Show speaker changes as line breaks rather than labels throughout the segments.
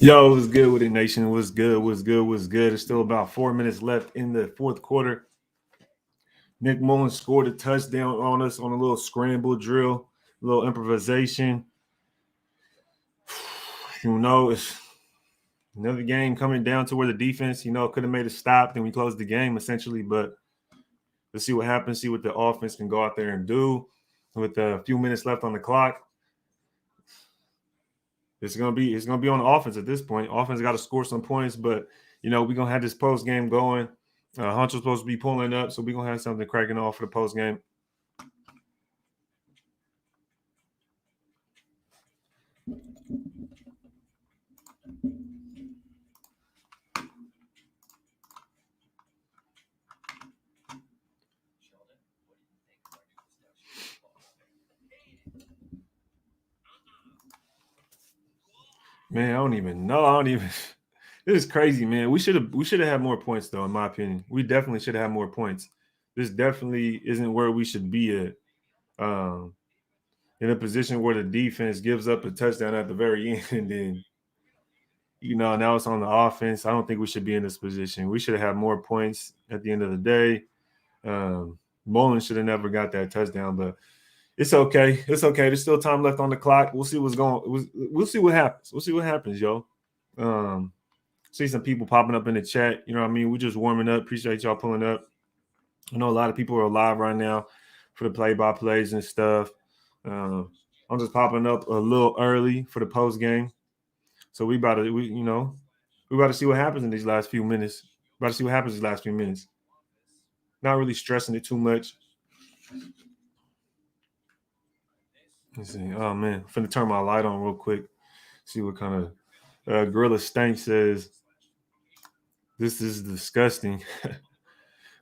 Yo, what's good with it, nation? What's good? What's good? What's good? It's still about 4 minutes left in the fourth quarter. Nick Mullins scored a touchdown on us on a little scramble drill, a little improvisation. It's another game coming down to where the defense, could have made a stop. Then we closed the game essentially. But let's see what happens. See what the offense can go out there and do with a few minutes left on the clock. It's gonna be on the offense at this point. Offense got to score some points, but we're gonna have this post game going. Honcho's supposed to be pulling up, so we're gonna have something cracking off for the post game. Man, I don't even know. I don't even. This is crazy, man. We should have had more points, though. In my opinion, we definitely should have had more points. This definitely isn't where we should be at. Um, in a position where the defense gives up a touchdown at the very end, and then now it's on the offense. I don't think we should be in this position. We should have had more points at the end of the day. Mullins should have never got that touchdown, but it's okay. It's okay. There's still time left on the clock. We'll see what's going. We'll see what happens. We'll see what happens, yo. See some people popping up in the chat. You know what I mean? We're just warming up. Appreciate y'all pulling up. I know a lot of people are live right now for the play-by-plays and stuff. I'm just popping up a little early for the post game. So we about to see what happens in these last few minutes. About to see what happens these last few minutes. Not really stressing it too much. Let's see. Oh man, I'm finna turn my light on real quick. See what kind of Gorilla Stank says. This is disgusting.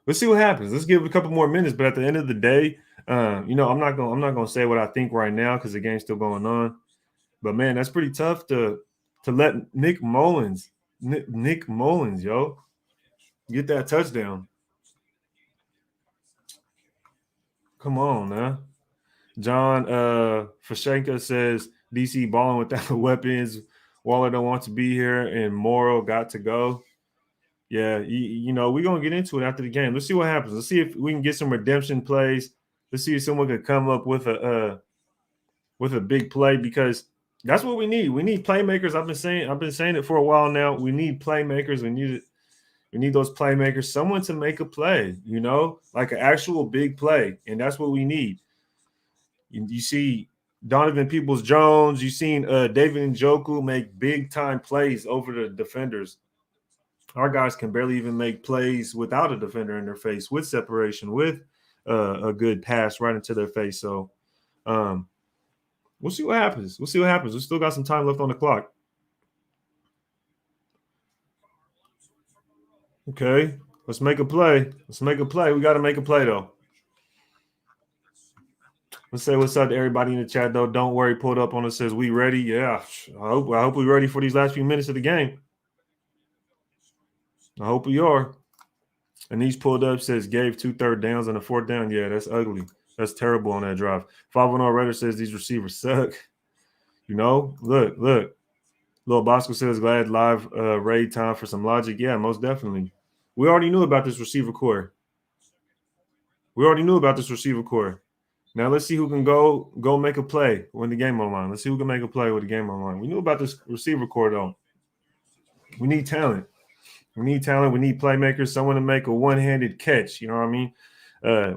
Let's see what happens. Let's give it a couple more minutes. But at the end of the day, I'm not gonna say what I think right now because the game's still going on. But man, that's pretty tough to let Nick Mullins, yo, get that touchdown. Come on, man. John Fashenka says DC balling without weapons. Waller don't want to be here, and Morrow got to go. Yeah, we're gonna get into it after the game. Let's see what happens. Let's see if we can get some redemption plays. Let's see if someone can come up with a big play because that's what we need. We need playmakers. I've been saying it for a while now. We need playmakers. We need those playmakers. Someone to make a play. Like an actual big play, and that's what we need. You see Donovan Peoples-Jones. You've seen David Njoku make big time plays over the defenders. Our guys can barely even make plays without a defender in their face, with separation, with a good pass right into their face. So we'll see what happens. We still got some time left on the clock. Okay, let's make a play. We got to make a play though. Let's say what's up to everybody in the chat though. Don't worry, pulled up on us says we ready. Yeah, I hope we're ready for these last few minutes of the game. I hope we are. And these pulled up says gave 2 third downs on the 4th down. Yeah, that's ugly. That's terrible on that drive. 510 Redder says these receivers suck. Look. Little Bosco says glad live raid time for some logic. Yeah, most definitely. We already knew about this receiver core. Now let's see who can go make a play when the game online. Let's see who can make a play with the game online. We knew about this receiver core though. We need talent. We need playmakers, someone to make a one-handed catch. You know what I mean?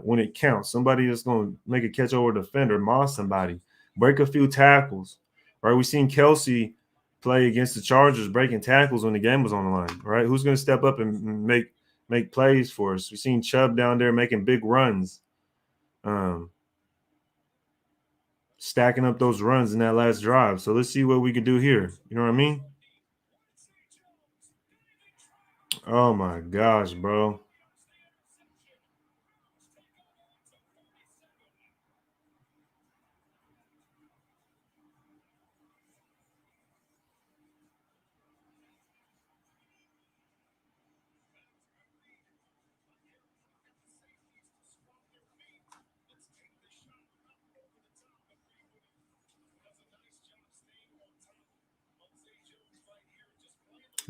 When it counts, somebody that's going to make a catch over a defender, moss somebody, break a few tackles. Right? We've seen Kelsey play against the Chargers, breaking tackles when the game was on the line. Right? Who's going to step up and make plays for us? We've seen Chubb down there making big runs, stacking up those runs in that last drive. So let's see what we can do here. You know what I mean? Oh my gosh, bro.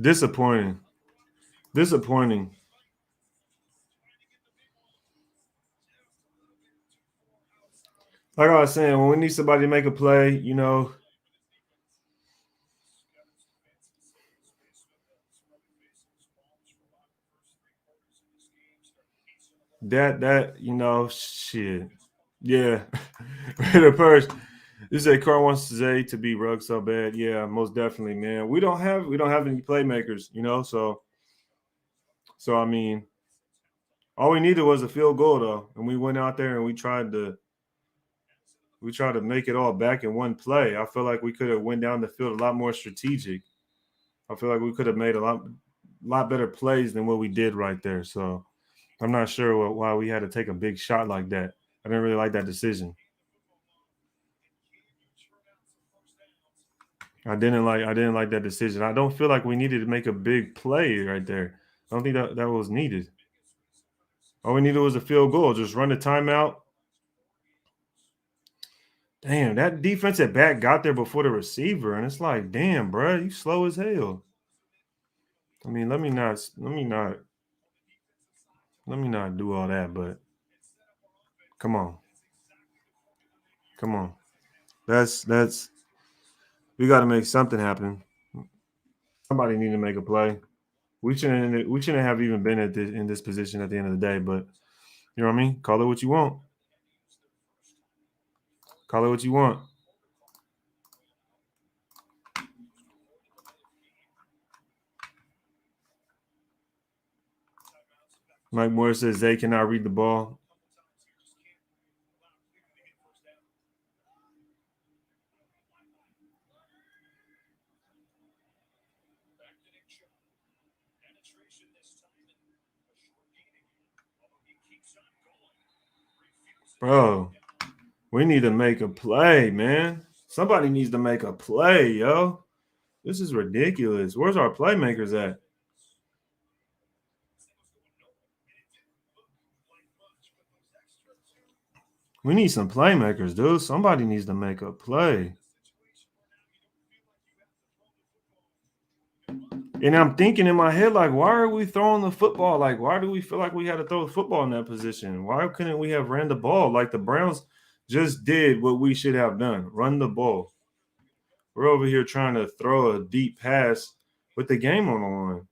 Disappointing. Disappointing. Like I was saying, when we need somebody to make a play, shit. Yeah. The first, you say Carr wants Zay to be Ruggs so bad. Yeah, most definitely, man. We don't have any playmakers, So I mean, all we needed was a field goal though, and we went out there and we tried to make it all back in one play. I feel like we could have went down the field a lot more strategic. I feel like we could have made a lot better plays than what we did right there. So I'm not sure why we had to take a big shot like that. I didn't really like that decision. I didn't like that decision. I don't feel like we needed to make a big play right there. I don't think that was needed. All we needed was a field goal. Just run the timeout. Damn, that defensive back got there before the receiver, and it's like, damn, bro, you slow as hell. I mean, let me not do all that, but come on, come on. That's we got to make something happen. Somebody need to make a play. We shouldn't have even been in this position at the end of the day, but you know what I mean. Call it what you want. Call it what you want. Mike Moore says they cannot read the ball. Bro, we need to make a play, man. Somebody needs to make a play, yo. This is ridiculous. Where's our playmakers at? We need some playmakers, dude. Somebody needs to make a play. And I'm thinking in my head, like, why are we throwing the football? Like, why do we feel like we had to throw the football in that position? Why couldn't we have ran the ball? Like the Browns just did what we should have done. Run the ball. We're over here trying to throw a deep pass with the game on the line.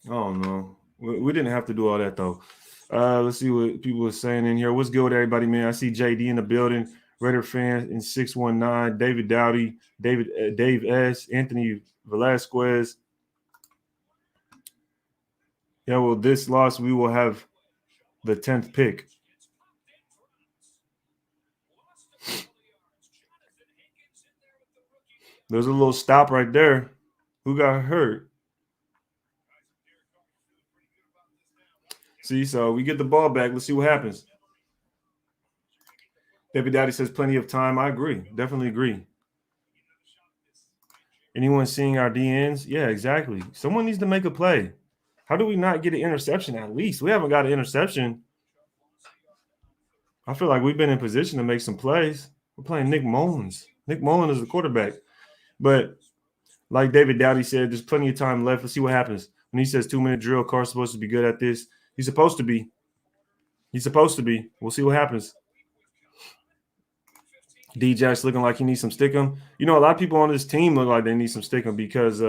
I don't know. We didn't have to do all that though. Let's see what people are saying in here. What's good with everybody, man? I see JD in the building, Raider fan in 619, David Dowdy, Dave S, Anthony Velasquez. Yeah, well, this loss we will have the 10th pick. There's a little stop right there. Who got hurt? See, so we get the ball back. Let's see what happens. David Dowdy says plenty of time. I agree. Definitely agree. Anyone seeing our DNs? Yeah, exactly. Someone needs to make a play. How do we not get an interception at least? We haven't got an interception. I feel like we've been in position to make some plays. We're playing Nick Mullins. Nick Mullins is the quarterback. But like David Dowdy said, there's plenty of time left. Let's see what happens. When he says 2-minute drill, Carr's supposed to be good at this. He's supposed to be. He's supposed to be. We'll see what happens. DJ's looking like he needs some stickum. A lot of people on this team look like they need some stickum because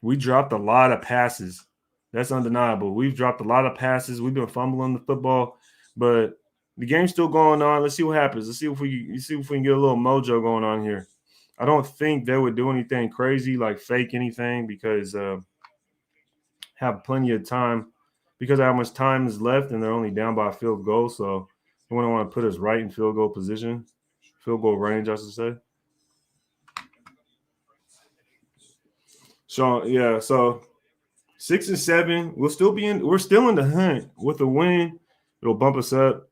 we dropped a lot of passes. That's undeniable. We've dropped a lot of passes. We've been fumbling the football, but the game's still going on. Let's see what happens. Let's see if we can get a little mojo going on here. I don't think they would do anything crazy like fake anything because have plenty of time because of how much time is left and they're only down by a field goal. So they wouldn't want to put us right in field goal position, field goal range, I should say. So yeah, so 6 and 7, we're still in the hunt. With a win, it'll bump us up.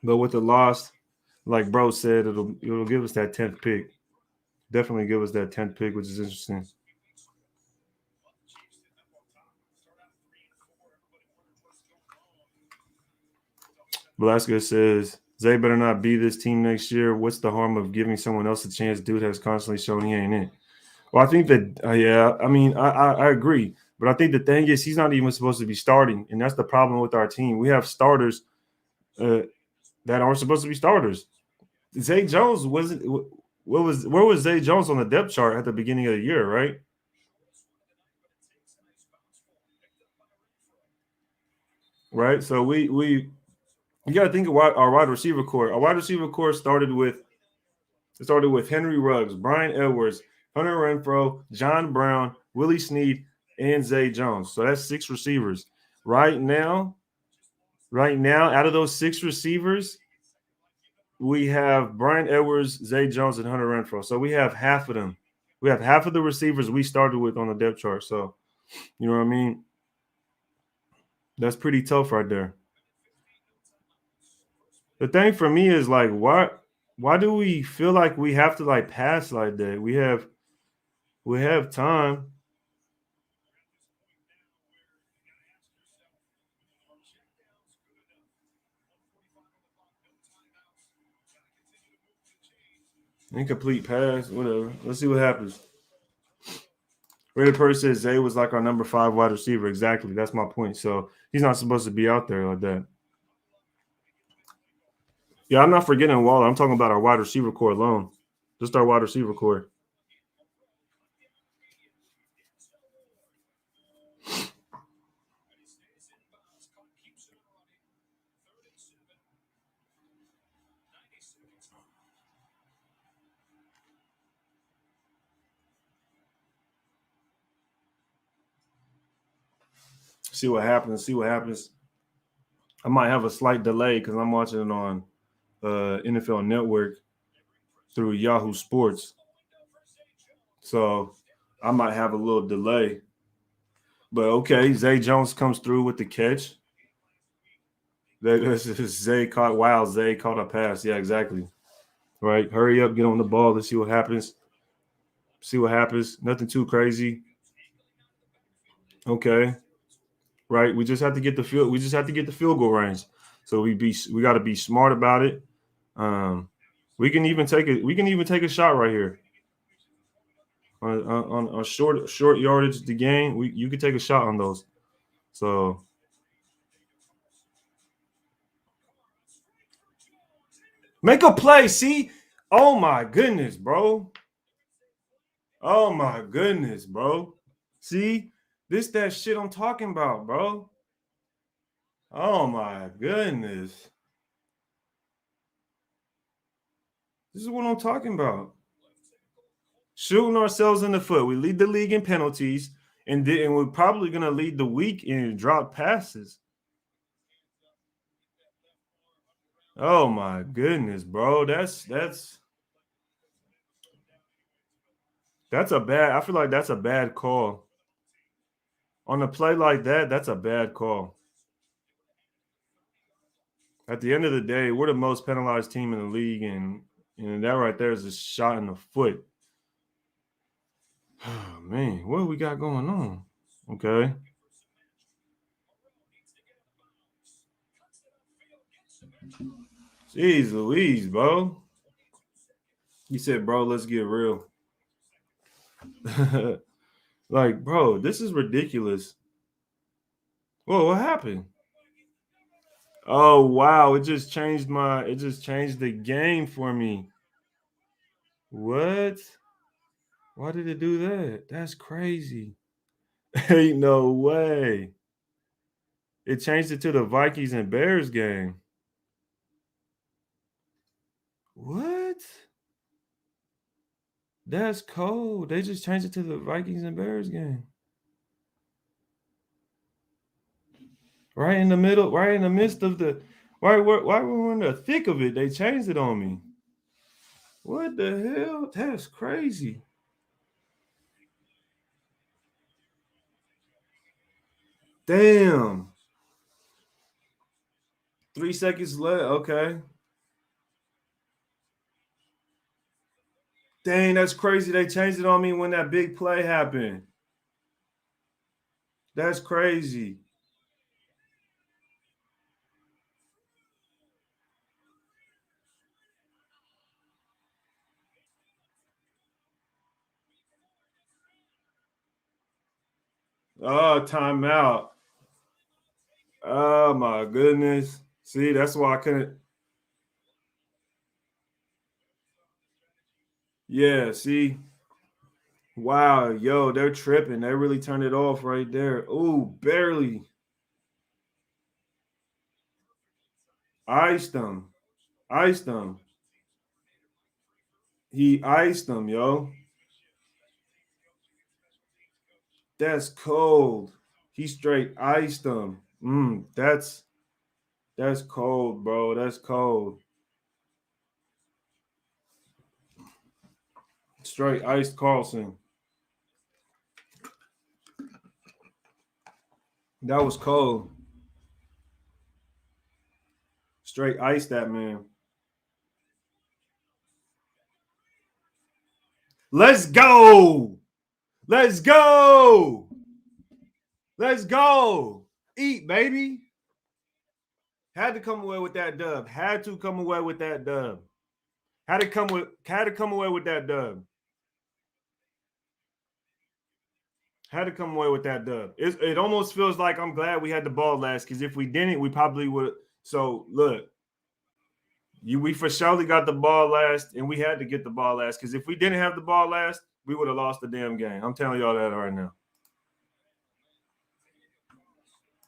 But with the loss, like bro said, it'll give us that 10th pick. Definitely give us that 10th pick, which is interesting. Velasquez says Zay better not be this team next year. What's the harm of giving someone else a chance? Dude has constantly shown he ain't it. Well, I think that, yeah, I mean, I agree. But I think the thing is, he's not even supposed to be starting. And that's the problem with our team. We have starters that aren't supposed to be starters. Zay Jones wasn't. Where was Zay Jones on the depth chart at the beginning of the year, right? Right. So you got to think of our wide receiver core. Our wide receiver core started with Henry Ruggs, Brian Edwards, Hunter Renfro, John Brown, Willie Snead, and Zay Jones. So that's 6 receivers. Right now, out of those 6 receivers, we have Brian Edwards, Zay Jones, and Hunter Renfro. So we have half of them. We have half of the receivers we started with on the depth chart. So, you know what I mean? That's pretty tough right there. The thing for me is like, why do we feel like we have to like pass like that? We have time. Incomplete pass, whatever. Let's see what happens. Rated Purse says Zay was like our number 5 wide receiver. Exactly. That's my point. So he's not supposed to be out there like that. Yeah, I'm not forgetting Waller. I'm talking about our wide receiver core alone. Just our wide receiver core. See what happens. See what happens. I might have a slight delay because I'm watching it on NFL Network through Yahoo Sports. So I might have a little delay. But okay, Zay Jones comes through with the catch. Zay caught. Wow, Zay caught a pass. Yeah, exactly. Right. Hurry up, get on the ball. Let's see what happens. See what happens. Nothing too crazy. Okay. Right. We just have to get the field. We just have to get the field goal range. So we got to be smart about it. We can even take it. We can even take a shot right here on short yardage the game. You can take a shot on those. So make a play. See. Oh my goodness, bro. Oh my goodness, bro. See, that shit I'm talking about, bro. Oh my goodness. This is what I'm talking about. Shooting ourselves in the foot. We lead the league in penalties, and we're probably gonna lead the week in drop passes. Oh my goodness, bro. That's a bad. I feel like that's a bad call. On a play like that, that's a bad call. At the end of the day, we're the most penalized team in the league, and that right there is a shot in the foot. Oh, man, what we got going on? Okay. Jeez Louise, bro. You said, bro, let's get real. Like, bro, this is ridiculous. Whoa, what happened? Oh wow, it just changed the game for me. What? Why did it do that? That's crazy. Ain't no way. It changed it to the Vikings and Bears game. What? That's cold. They just changed it to the Vikings and Bears game. Right in the middle, right in the midst of the why we're in the thick of it. They changed it on me. What the hell? That's crazy. Damn. 3 seconds left. Okay. Dang, that's crazy. They changed it on me when that big play happened. That's crazy. Oh, timeout. Oh my goodness. See, that's why I couldn't. Yeah, see. Wow, yo, they're tripping. They really turned it off right there. Ooh, barely. Iced them. Iced them. He iced them, yo. That's cold. He straight iced them. That's cold, bro. That's cold. Straight iced Carlson. That was cold. Straight iced that man. Let's go. Let's go. Let's go. Eat, baby. Had to come away with that dub. Had to come away with that dub. Had to come away with that dub. Had to come away with that dub. It almost feels like I'm glad we had the ball last, because if we didn't, we probably would. So look, we for surely got the ball last, and we had to get the ball last, because if we didn't have the ball last, we would have lost the damn game. I'm telling y'all that right now.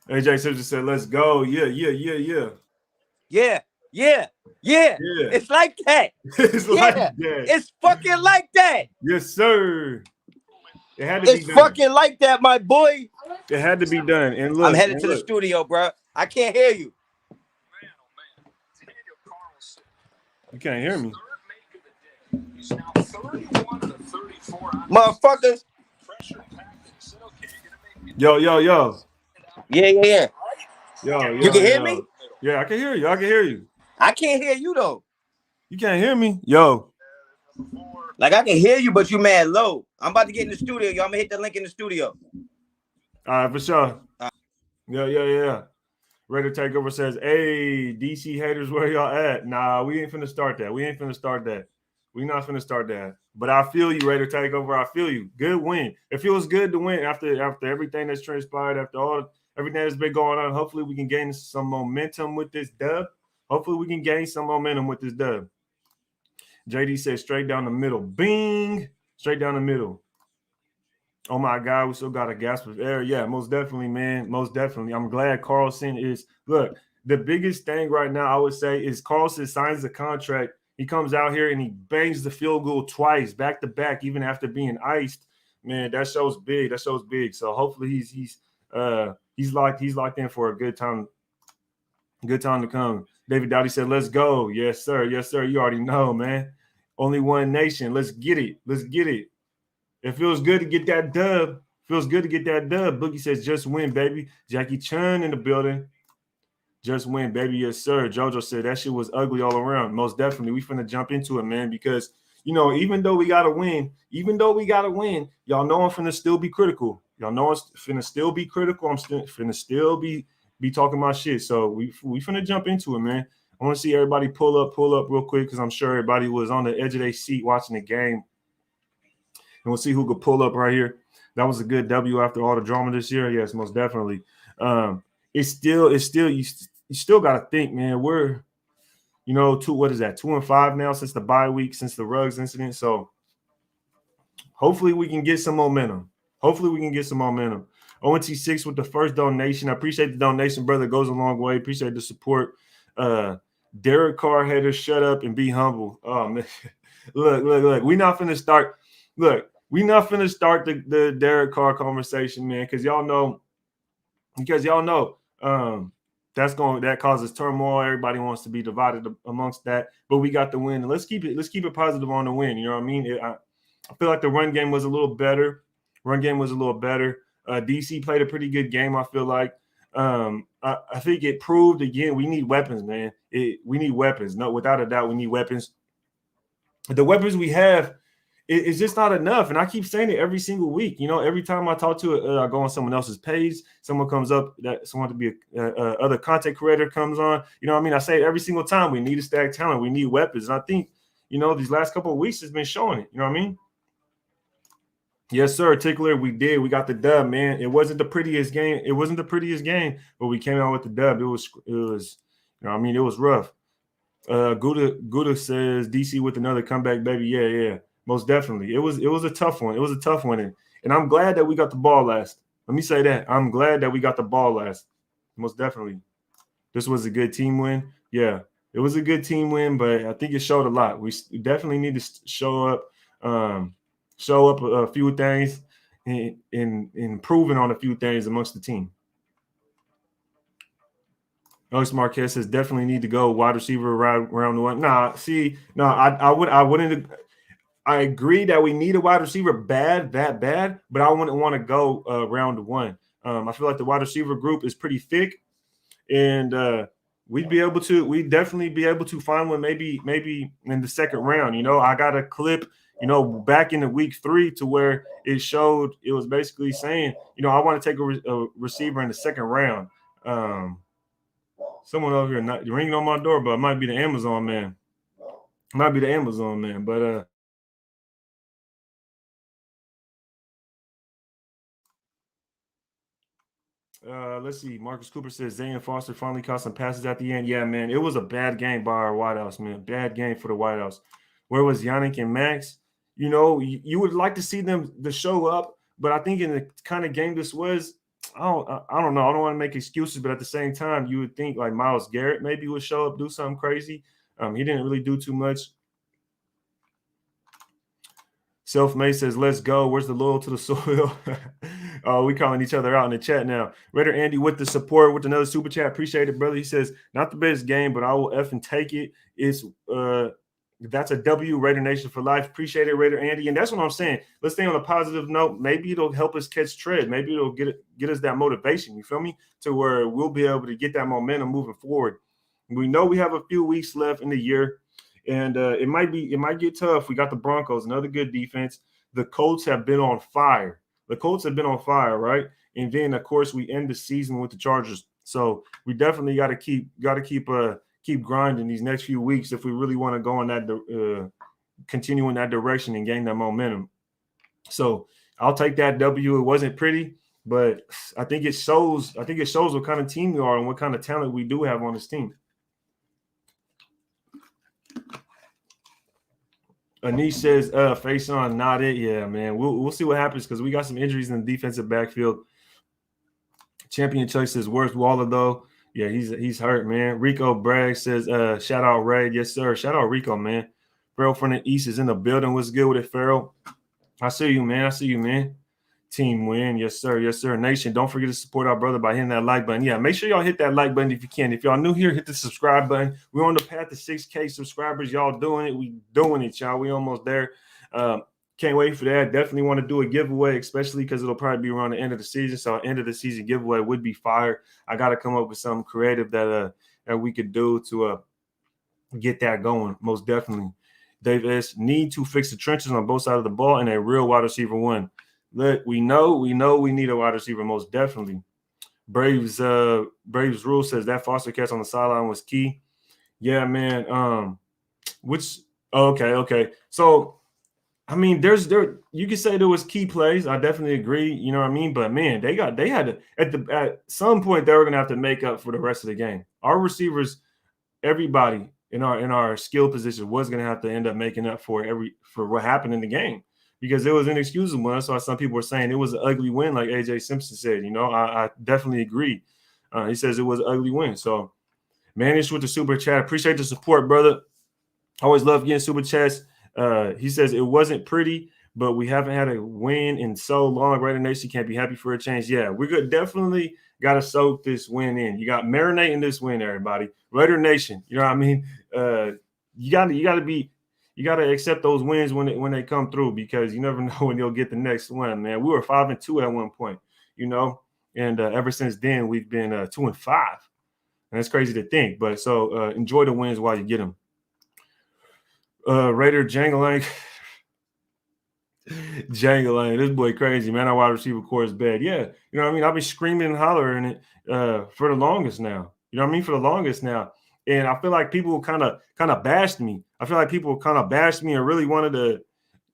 AJ Simpson said, "Let's go." Yeah.
It's like that.
It's like that.
It's fucking like that.
Yes, sir. It had to be done.
It's fucking like that, my boy.
It had to be done. And look,
I'm headed to the studio, bro. I can't hear you.
You can't hear me.
Motherfuckers.
Yo.
Yeah.
Yo.
You can hear me?
Yeah, I can hear you. I can hear you.
I can't hear you, though.
You can't hear me? Yo.
Like, I can hear you, but you mad low. I'm about to get in the studio, yo. I'm going to hit the link in the studio.
All right, for sure. Yeah. Raid and Takeover says, "Hey, DC haters, where y'all at?" Nah, we ain't finna start that. We not finna start that. But I feel you, Raid and Takeover. I feel you. Good win. It feels good to win after everything that's transpired, after everything that's been going on. Hopefully, we can gain some momentum with this dub. JD says straight down the middle. Bing! Straight down the middle. Oh my God, we still got a gasp of air. Yeah, most definitely, man. Most definitely. I'm glad Carlson is. Look, the biggest thing right now, I would say, is Carlson signs the contract. He comes out here and he bangs the field goal twice, back to back, even after being iced. Man, that shows big. So hopefully he's locked in for a good time. Good time to come. David Dowdy said, "Let's go." Yes, sir. You already know, man. Only one nation. Let's get it. It feels good to get that dub. Boogie says, "Just win, baby." Jackie Chun in the building. Just win, baby. Yes, sir. JoJo said that shit was ugly all around. Most definitely. We finna jump into it, man, because, even though we gotta win, y'all know I'm finna still be critical. I'm finna still be talking my shit. So we finna jump into it, man. I want to see everybody pull up real quick, because I'm sure everybody was on the edge of their seat watching the game. And we'll see who could pull up right here. That was a good W after all the drama this year. Yes, most definitely. It's still you still got to think, man. We're 2-5 now since the bye week, since the Ruggs incident. So hopefully we can get some momentum. ONT6 with the first donation. I appreciate the donation, brother. It goes a long way. Appreciate the support. Derek Carr haters, shut up and be humble. Oh man, look. We not finna start. Look, we not finna start the Derek Carr conversation, man, because y'all know that causes turmoil. Everybody wants to be divided amongst that, but we got the win, and let's keep it positive on the win. You know what I mean? I feel like the run game was a little better. DC played a pretty good game, I feel like. I think it proved again we need weapons, man. We need weapons. No, without a doubt, we need weapons. The weapons we have, it's just not enough. And I keep saying it every single week. Every time I talk to I go on someone else's page, someone comes up that someone to be other content creator comes on. You know what I mean? I say it every single time. We need to stack talent. We need weapons. And I think, these last couple of weeks has been showing it. You know what I mean? Yes, sir. Tickler, we did. We got the dub, man. It wasn't the prettiest game. It wasn't the prettiest game, but we came out with the dub. It was, you know, I mean, it was rough. Gouda says DC with another comeback, baby. Yeah. Most definitely. It was a tough one. It was a tough one. And I'm glad that we got the ball last. Let me say that. I'm glad that we got the ball last. Most definitely. This was a good team win. Yeah, it was a good team win, but I think it showed a lot. We definitely need to show up a few things and improving on a few things amongst the team. Alex Marquez says definitely need to go wide receiver round one. I wouldn't. I agree that we need a wide receiver bad, but I wouldn't want to go round one. I feel like the wide receiver group is pretty thick, and we'd definitely be able to find one maybe in the second round. You know, I got a clip, you know, back in the week 3 to where it was basically saying, you know, I want to take a receiver in the second round. Someone over here not ringing on my door, but it might be the Amazon man. But let's see. Marcus Cooper says Zayn Foster finally caught some passes at the end. Yeah, man, it was a bad game by our wideouts, man. Bad game for the wideouts. Where was Yannick and Max? You know, you would like to see them to show up, but I think in the kind of game this was, I don't know. I don't want to make excuses, but at the same time, you would think like Myles Garrett maybe would show up, do something crazy. He didn't really do too much. Self-made says, let's go. Where's the loyal to the soil? We calling each other out in the chat now. Raider Andy with the support with another super chat. Appreciate it, brother. He says, not the best game, but I will effing take it. That's a W, Raider Nation for life. Appreciate it, Raider Andy. And that's what I'm saying. Let's stay on a positive note. Maybe it'll help us catch tread. Maybe it'll get us that motivation, you feel me? To where we'll be able to get that momentum moving forward. We know we have a few weeks left in the year. And it might get tough. We got the Broncos, another good defense. The Colts have been on fire. Right? And then of course we end the season with the Chargers. So we definitely got to keep grinding these next few weeks if we really want to go in that continue in that direction and gain that momentum. So I'll take that W. It wasn't pretty, but I think it shows what kind of team we are and what kind of talent we do have on this team. Anish says, face on, not it. Yeah, man. We'll see what happens because we got some injuries in the defensive backfield. Champion Chuck says, where's Waller, though? Yeah, he's hurt, man. Rico Bragg says, shout out Raid. Yes, sir. Shout out Rico, man. Farrell from the East is in the building. What's good with it, Farrell? I see you, man. Team win. Yes, sir. Nation, don't forget to support our brother by hitting that like button. Yeah, make sure y'all hit that like button if you can. If y'all new here, hit the subscribe button. We're on the path to 6K subscribers. Y'all doing it. We doing it, y'all. We almost there. Can't wait for that. Definitely want to do a giveaway, especially because it'll probably be around the end of the season. So end of the season giveaway would be fire. I got to come up with something creative that we could do to get that going. Most definitely. Dave S. need to fix the trenches on both sides of the ball and a real wide receiver one. Look, we know we need a wide receiver, most definitely. Braves rule says that Foster catch on the sideline was key. Yeah, man. Okay. So, I mean, you could say there was key plays. I definitely agree. You know what I mean? But man, they had to at some point they were gonna have to make up for the rest of the game. Our receivers, everybody in our skill position was gonna have to end up making up for what happened in the game. Because it was inexcusable. That's why some people were saying it was an ugly win, like AJ Simpson said. You know, I definitely agree. He says it was an ugly win. So, Manish with the super chat. Appreciate the support, brother. Always love getting super chats. He says it wasn't pretty, but we haven't had a win in so long. Raider Nation can't be happy for a change. Yeah, we're definitely got to soak this win in. You got marinate in this win, everybody. Raider Nation, you know what I mean? You got to accept those wins when they come through because you never know when you'll get the next one, man. We were 5-2 at one point, you know, and ever since then we've been 2-5, and that's crazy to think. But so enjoy the wins while you get them. Raider Jangalang, this boy crazy, man. Our wide receiver core is bad. Yeah, you know what I mean. I've been screaming and hollering it for the longest now. You know what I mean? And I feel like people kind of bashed me. I feel like people kind of bashed me and really wanted to,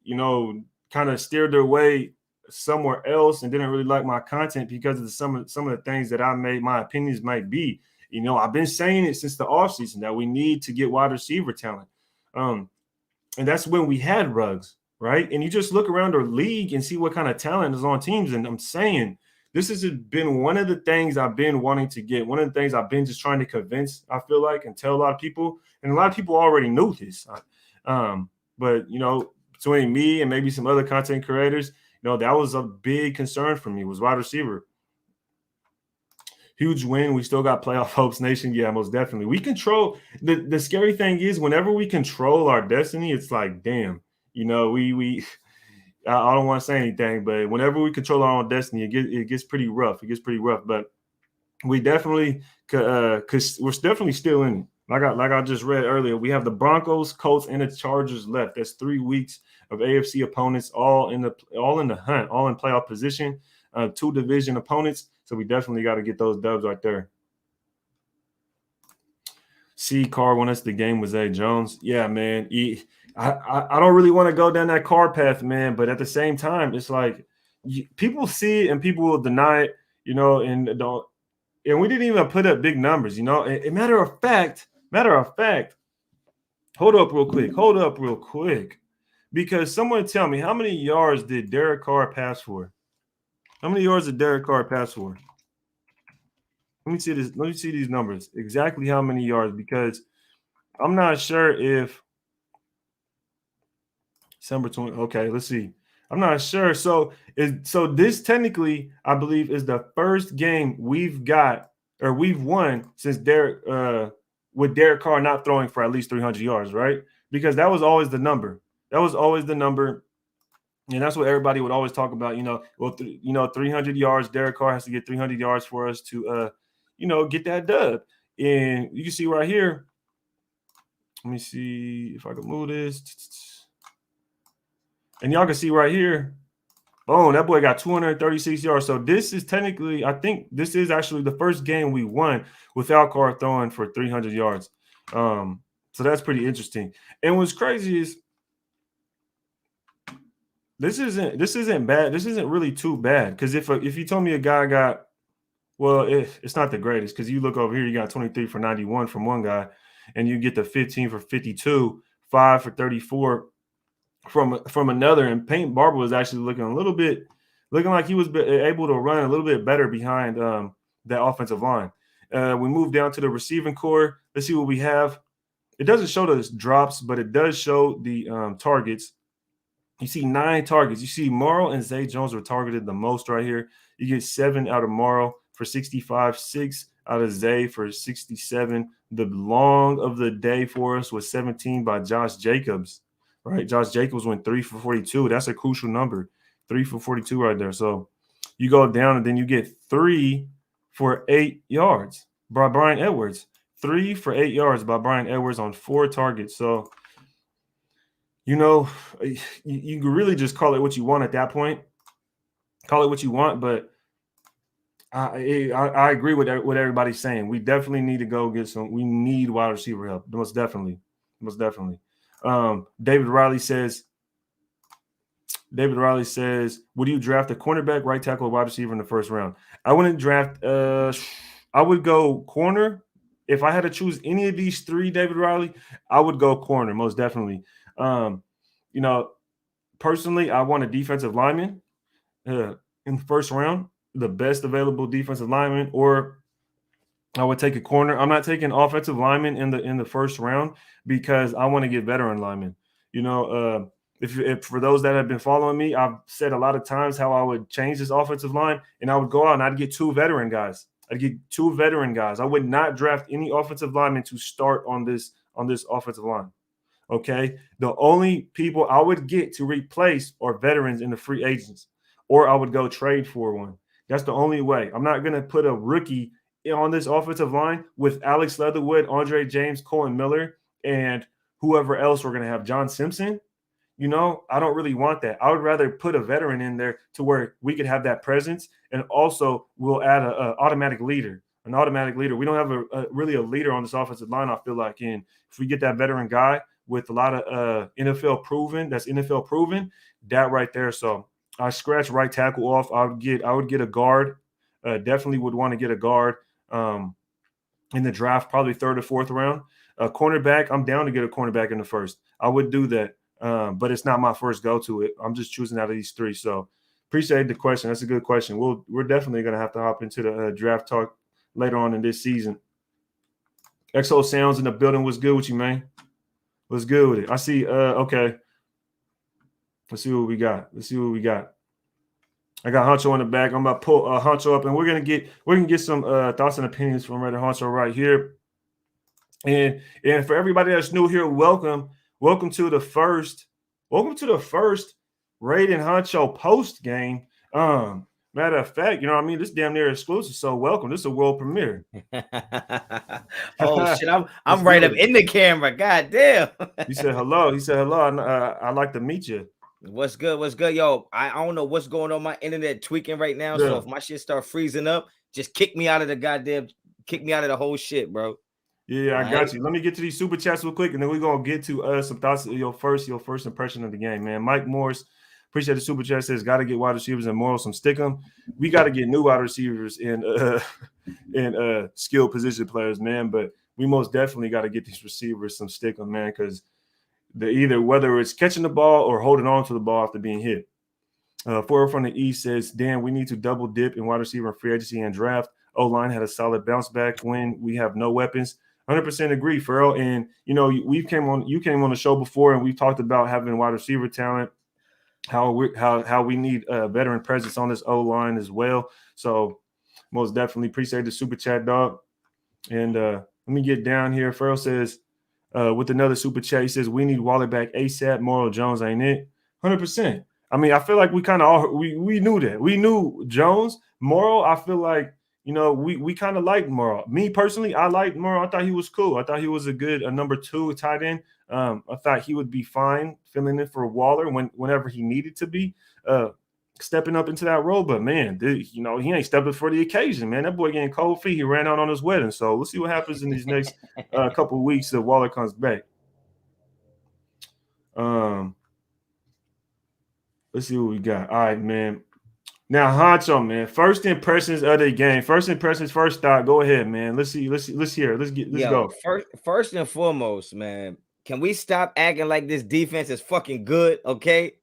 you know, kind of steer their way somewhere else and didn't really like my content because of some of the things that I made my opinions might be. You know, I've been saying it since the offseason that we need to get wide receiver talent. And that's when we had Ruggs, right? And you just look around our league and see what kind of talent is on teams. And I'm saying this has been one of the things I've been wanting to get. One of the things I've been just trying to convince, I feel like, and tell a lot of people. And a lot of people already knew this. But, you know, between me and maybe some other content creators, you know, that was a big concern for me was wide receiver. Huge win. We still got playoff hopes, Nation. Yeah, most definitely. We control the scary thing is whenever we control our destiny, it's like, damn, you know, I don't want to say anything, but whenever we control our own destiny, it gets pretty rough. It gets pretty rough. But we definitely because we're definitely still in it. Like I just read earlier, we have the Broncos, Colts, and the Chargers left. That's 3 weeks of AFC opponents, all in the hunt, all in playoff position. 2 division opponents, so we definitely got to get those dubs right there. See, Carr won us the game with Zay Jones. Yeah, man. I don't really want to go down that Carr path, man. But at the same time, it's like people see it and people will deny it, you know, and don't. And we didn't even put up big numbers, you know. And matter of fact, hold up real quick, because someone tell me how many yards did Derek Carr pass for? How many yards did Derek Carr pass for? Let me see this. Let me see these numbers. Exactly how many yards? Because I'm not sure if December 20. Okay, let's see. I'm not sure. So this technically, I believe, is the first game we've won since with Derek Carr not throwing for at least 300 yards, right? Because that was always the number. And that's what everybody would always talk about, 300 yards. Derek Carr has to get 300 yards for us to, get that dub. And you can see right here. Let me see if I can move this. And y'all can see right here. Oh, that boy got 236 yards. So this is technically, I think this is actually the first game we won without Carr throwing for 300 yards. So that's pretty interesting. And what's crazy is, This isn't bad. This isn't really too bad, because if you told me a guy got, well, it's not the greatest, because you look over here, you got 23 for 91 from one guy, and you get the 15 for 52, 5 for 34 from another. And Peyton Barber was actually looking like he was able to run a little bit better behind that offensive line. We move down to the receiving core. Let's see what we have. It doesn't show the drops, but it does show the targets. You see 9 targets. You see Morrow and Zay Jones were targeted the most right here. You get 7 out of Morrow for 65, 6 out of Zay for 67. The long of the day for us was 17 by Josh Jacobs, right? Josh Jacobs went 3 for 42. That's a crucial number, 3 for 42 right there. So you go down and then you get 3 for 8 yards by Brian Edwards. 3 for 8 yards by Brian Edwards on 4 targets. So, you can really just call it what you want at that point. Call it what you want, but I agree with what everybody's saying. We definitely need to go get we need wide receiver help. Most definitely. David Riley says, would you draft a cornerback, right tackle, or wide receiver in the first round? I wouldn't draft I would go corner. If I had to choose any of these 3, David Riley, I would go corner, most definitely. Personally, I want a defensive lineman in the first round, the best available defensive lineman, or I would take a corner. I'm not taking offensive lineman in the first round because I want to get veteran linemen. If for those that have been following me, I've said a lot of times how I would change this offensive line, and I would go out and I'd get 2 veteran guys. I would not draft any offensive linemen to start on this offensive line. Okay, the only people I would get to replace are veterans in the free agents, or I would go trade for one. That's the only way. I'm not going to put a rookie on this offensive line with Alex Leatherwood, Andre James, Colin Miller, and whoever else we're going to have, John Simpson. I don't really want that. I would rather put a veteran in there to where we could have that presence, and also we'll add an automatic leader. We don't have really a leader on this offensive line, I feel like. And if we get that veteran guy with a lot of NFL proven, that right there. So I scratch right tackle off. I would get a guard. Definitely would want to get a guard in the draft, probably 3rd or 4th round. Cornerback, I'm down to get a cornerback in the 1st. I would do that, but it's not my first go to. I'm just choosing out of these 3. So appreciate the question. That's a good question. We're definitely going to have to hop into the draft talk later on in this season. XO Sounds in the building. What's good with you, man? What's good with it? I see. Okay. Let's see what we got. I got Honcho in the back. I'm about to pull Honcho up, and we're gonna get some thoughts and opinions from Raid and Honcho right here. And for everybody that's new here, welcome to the first Raid and Honcho post game. Matter of fact, you know what I mean? This damn near exclusive. So welcome. This is a world premiere.
Oh shit! I'm right up in the camera. God damn.
He said hello. I'd like to meet you.
What's good, yo? I don't know what's going on. My internet tweaking right now. Yeah. So if my shit start freezing up, just kick me out of the whole shit, bro.
Yeah, I got you. Let me get to these super chats real quick, and then we're gonna get to some thoughts of your first impression of the game, man. Mike Morris, appreciate the super chat. Says, gotta get wide receivers and Morrow some stick them. We got to get new wide receivers and skilled position players, man. But we most definitely got to get these receivers some stick them, man, because whether it's catching the ball or holding on to the ball after being hit. Forward from the East says, Dan, we need to double dip in wide receiver free agency and draft. O-line had a solid bounce back when we have no weapons. 100% agree, Farrell. And, you know, you came on the show before, and we talked about having wide receiver talent, how we need a veteran presence on this O-line as well. So most definitely appreciate the super chat, dog. And let me get down here. Farrell says, with another super chat, he says, we need Waller back ASAP. Morrow Jones ain't it? 100%. I mean, I feel like we kind of all we knew that. We knew Jones. Morrow, I feel like, you know, we kind of liked Morrow. Me personally, I liked Morrow. I thought he was cool. I thought he was a good number 2 tight end. I thought he would be fine filling in for Waller whenever he needed to be stepping up into that role. But, man, he ain't stepping for the occasion, man. That boy getting cold feet. He ran out on his wedding. So we'll see what happens in these next couple of weeks if Waller comes back. Let's see what we got. All right, man. Now, Honcho, man. First impressions of the game. First impressions, first thought. Go ahead, man. Let's hear. Let's go.
First and foremost, man. Can we stop acting like this defense is fucking good? Okay.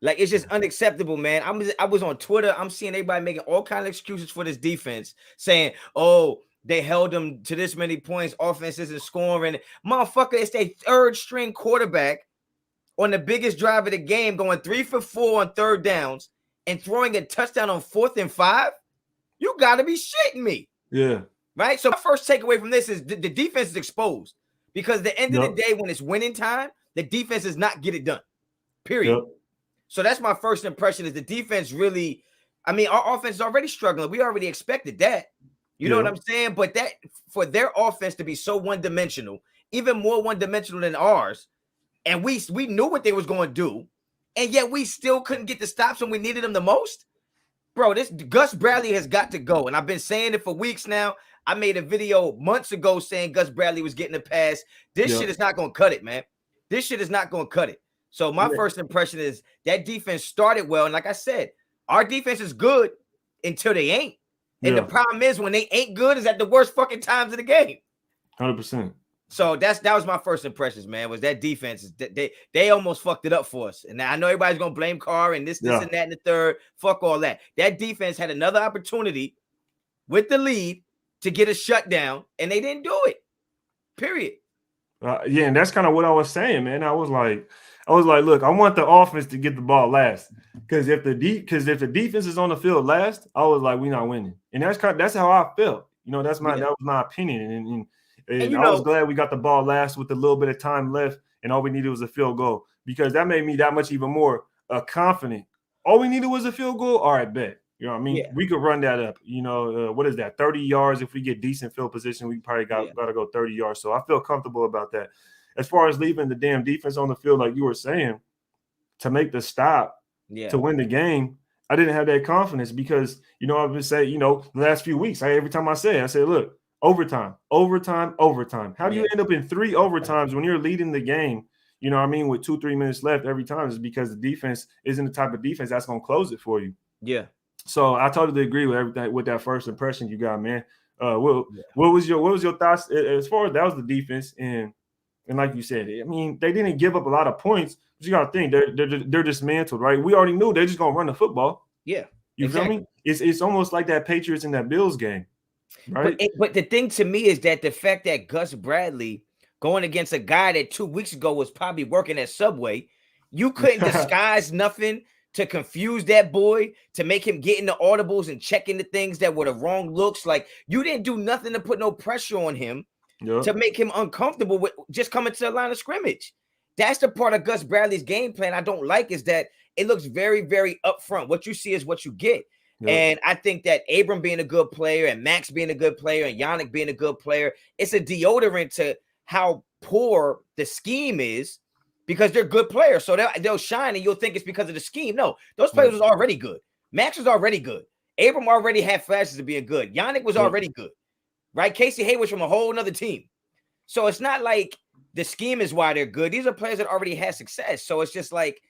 Like, it's just unacceptable, man. I was on Twitter. I'm seeing everybody making all kinds of excuses for this defense, saying, oh, they held them to this many points. Offense isn't scoring. Motherfucker, it's their 3rd string quarterback on the biggest drive of the game, going 3 for 4 on 3rd downs and throwing a touchdown on 4th and 5. You got to be shitting me.
Yeah.
Right? So my first takeaway from this is the defense is exposed, because at the end of the day, when it's winning time, the defense does not get it done. Period. Yep. So that's my first impression, is the defense really, I mean, our offense is already struggling. We already expected that. You know what I'm saying? But that, for their offense to be so one-dimensional, even more one-dimensional than ours, and we knew what they was going to do, and yet we still couldn't get the stops when we needed them the most. Bro, this Gus Bradley has got to go. And I've been saying it for weeks now. I made a video months ago saying Gus Bradley was getting a pass. This shit is not going to cut it, man. This shit is not going to cut it. So my first impression is that defense started well. And like I said, our defense is good until they ain't. And the problem is, when they ain't good is at the worst fucking times of the game.
100%.
So that was my first impressions, man, was that defense. They almost fucked it up for us. And I know everybody's going to blame Carr and this and that and the third. Fuck all that. That defense had another opportunity with the lead to get a shutdown, and they didn't do it. Period.
Yeah, and that's kind of what I was saying, man. I was like, look, I want the offense to get the ball last, because if the defense is on the field last, I was like, we're not winning, and that's how I felt. You know, that was my opinion, and I was glad we got the ball last with a little bit of time left, and all we needed was a field goal, because that made me that much even more confident. All we needed was a field goal. All right, bet. You know what I mean? Yeah. We could run that up. You know, what is that? 30 yards. If we get decent field position, we probably got to go 30 yards. So I feel comfortable about that. As far as leaving the damn defense on the field, like you were saying, to make the stop, to win the game, I didn't have that confidence, because, you know, I've been saying, you know, the last few weeks, every time I said, look, overtime. How do you end up in 3 overtimes when you're leading the game? you know what I mean, with 2-3 minutes left every time, is because the defense isn't the type of defense that's going to close it for you.
Yeah.
So I totally agree with everything with that first impression you got, man. What was your thoughts as far as that was the defense? And like you said, I mean, they didn't give up a lot of points, but you got to think they're dismantled, right? We already knew they're just going to run the football.
Yeah.
You feel me? It's almost like that Patriots and that Bills game, right?
But the thing to me is that the fact that Gus Bradley going against a guy that 2 weeks ago was probably working at Subway, you couldn't disguise nothing to confuse that boy, to make him get in the audibles and check into things that were the wrong looks. Like, you didn't do nothing to put no pressure on him to make him uncomfortable with just coming to the line of scrimmage. That's the part of Gus Bradley's game plan I don't like, is that it looks very, very upfront. What you see is what you get. And I think that Abram being a good player and Max being a good player and Yannick being a good player, it's a deodorant to how poor the scheme is, because they're good players. So they'll shine and you'll think it's because of the scheme. No, those players was already good. Max was already good. Abram already had flashes of being good. Yannick was already good, right? Casey Hayward's from a whole nother team. So it's not like the scheme is why they're good. These are players that already had success. So it's just like,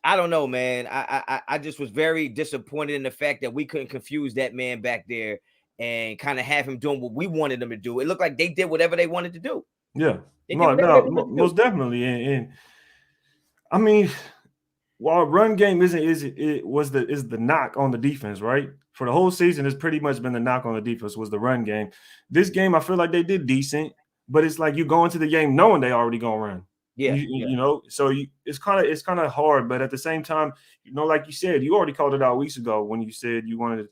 I don't know, man. I just was very disappointed in the fact that we couldn't confuse that man back there and kind of have him doing what we wanted them to do. It looked like they did whatever they wanted to do.
Yeah, most definitely. And I mean, while run game is the knock on the defense, right? For the whole season, it's pretty much been the knock on the defense was the run game. This game, I feel like they did decent, but it's like you go into the game knowing they already gonna run. You know, so it's kind of hard, but at the same time, you know, like you said, you already called it out weeks ago when you said you wanted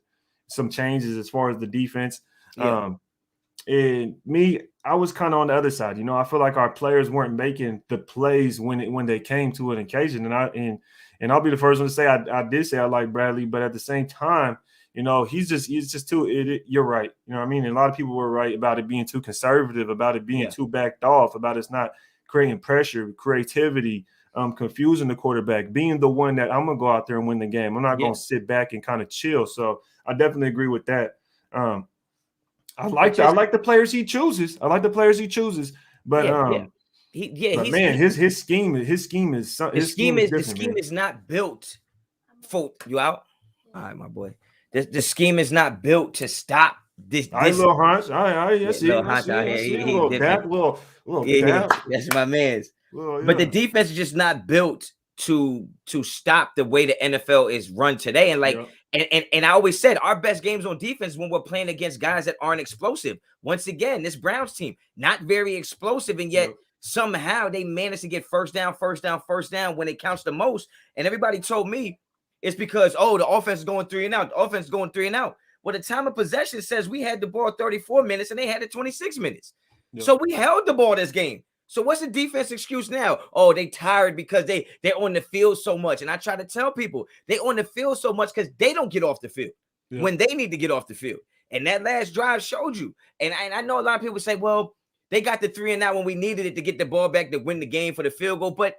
some changes as far as the defense. And me, I was kind of on the other side. You know, I feel like our players weren't making the plays when they came to an occasion. And I'll be the first one to say I did say I like Bradley, but at the same time, you know, he's just too. You're right. You know what I mean? And a lot of people were right about it being too conservative, about it being too backed off, about it's not creating pressure, creativity, confusing the quarterback, being the one that I'm gonna go out there and win the game. I'm not gonna sit back and kind of chill. So I definitely agree with that. I like the players he chooses. But his scheme
is not built for you out. All right, my boy. The scheme is not built to stop this.
Little Honch. I see.
That's my man's. But the defense is just not built to stop the way the NFL is run today. And and I always said our best games on defense when we're playing against guys that aren't explosive. Once again, this Browns team, not very explosive, and yet somehow they managed to get first down when it counts the most. And everybody told me it's because, the offense is going 3 and out. The offense is going 3 and out. Well, the time of possession says we had the ball 34 minutes and they had it 26 minutes. So we held the ball this game. So what's the defense excuse now? Oh, they tired because they're on the field so much. And I try to tell people they on the field so much because they don't get off the field when they need to get off the field. And that last drive showed you. And I know a lot of people say, well, they got the 3 and out when we needed it to get the ball back to win the game for the field goal. But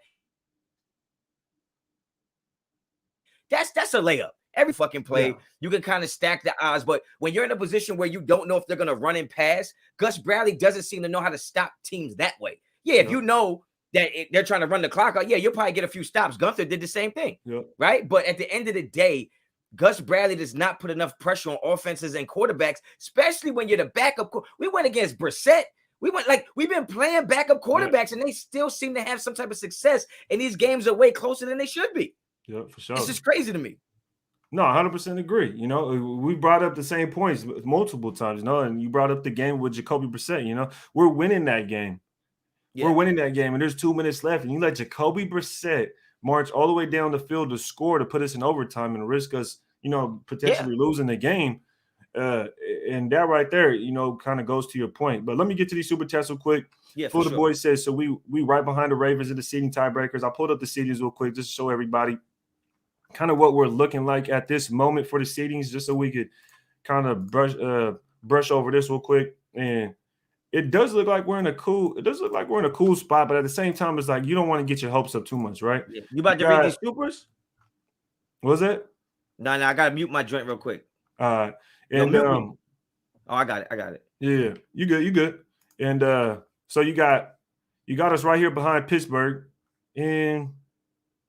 that's a layup. Every fucking play, you can kind of stack the odds. But when you're in a position where you don't know if they're going to run and pass, Gus Bradley doesn't seem to know how to stop teams that way. If you know that they're trying to run the clock out, you'll probably get a few stops. Gunther did the same thing, right? But at the end of the day, Gus Bradley does not put enough pressure on offenses and quarterbacks, especially when you're the backup. We went against Brissett. We've been playing backup quarterbacks, and they still seem to have some type of success. And these games are way closer than they should be.
Yeah, for sure.
It's just crazy to me.
No, 100% agree. You know, we brought up the same points multiple times, you know, and you brought up the game with Jacoby Brissett. You know, we're winning that game. We're winning that game, and there's 2 minutes left, and you let Jacoby Brissett march all the way down the field to score to put us in overtime and risk us, you know, potentially losing the game. And that right there, you know, kind of goes to your point. But let me get to these super chats real quick.
Yeah,
for the boys says, so we right behind the Ravens in the seeding tiebreakers. I pulled up the seedings real quick just to show everybody kind of what we're looking like at this moment for the seedings, just so we could kind of brush over this real quick. And it does look like we're in a cool spot, but at the same time, it's like you don't want to get your hopes up too much, right?
Yeah. You about to read these supers?
What was it?
No, I gotta mute my joint real quick.
And
I got it.
Yeah, you good. And so you got us right here behind Pittsburgh. and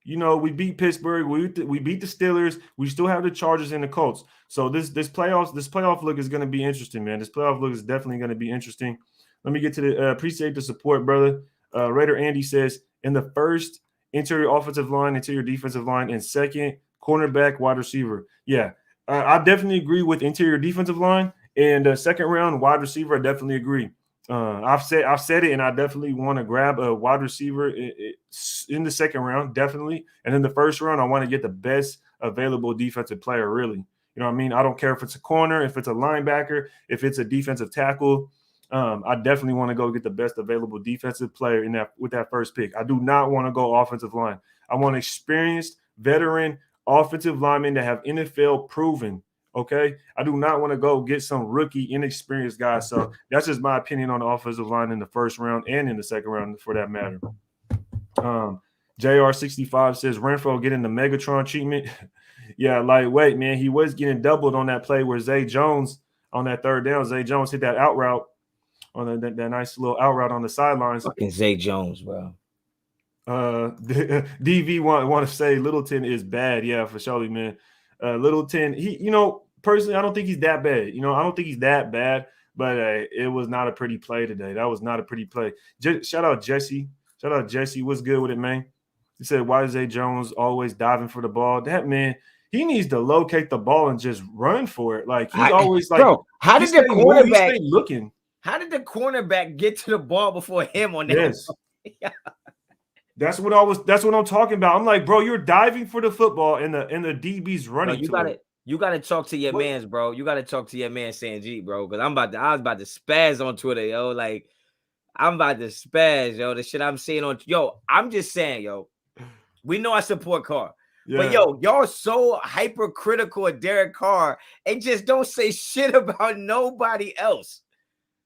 we beat Pittsburgh. We beat the Steelers. We still have the Chargers and the Colts. So this playoff look is going to be interesting, man. This playoff look is definitely going to be interesting. Let me get to the appreciate the support, brother. Raider Andy says in the first, interior offensive line, interior defensive line, and second, cornerback, wide receiver. Yeah, I definitely agree with interior defensive line and second round wide receiver. I definitely agree. I've said it, and I definitely want to grab a wide receiver in the second round, definitely. And in the first round, I want to get the best available defensive player, really. You know what I mean? I don't care if it's a corner, if it's a linebacker, if it's a defensive tackle. I definitely want to go get the best available defensive player with that first pick. I do not want to go offensive line. I want experienced, veteran offensive linemen that have NFL proven. Okay, I do not want to go get some rookie, inexperienced guy. So that's just my opinion on the offensive line in the first round and in the second round, for that matter. JR65 says Renfro getting the Megatron treatment. Yeah, lightweight, man. He was getting doubled on that play where Zay Jones on that third down. Zay Jones hit that out route on that nice little out route on the sidelines.
Fucking Zay Jones, bro.
DV want to say Littleton is bad. Yeah, for sure, man. Littleton, personally, I don't think he's that bad. I don't think he's that bad, but it was not a pretty play today. That was not a pretty play. Shout out Jesse. Shout out Jesse. What's good with it, man? He said, why is Zay Jones always diving for the ball? That man, he needs to locate the ball and just run for it. Like, he's always like,
bro, how did the cornerback
looking?
How did the cornerback get to the ball before him on that?
Yes. Yeah. That's what I'm talking about. I'm like, bro, you're diving for the football and the DB's running.
No, you gotta talk to your mans, bro. You gotta talk to your man Sanjeet, bro. Because I was about to spaz on Twitter, yo. Like, I'm about to spaz, yo. The shit I'm seeing on I'm just saying, yo. We know I support Carr. Yeah. But y'all so hypercritical of Derek Carr and just don't say shit about nobody else.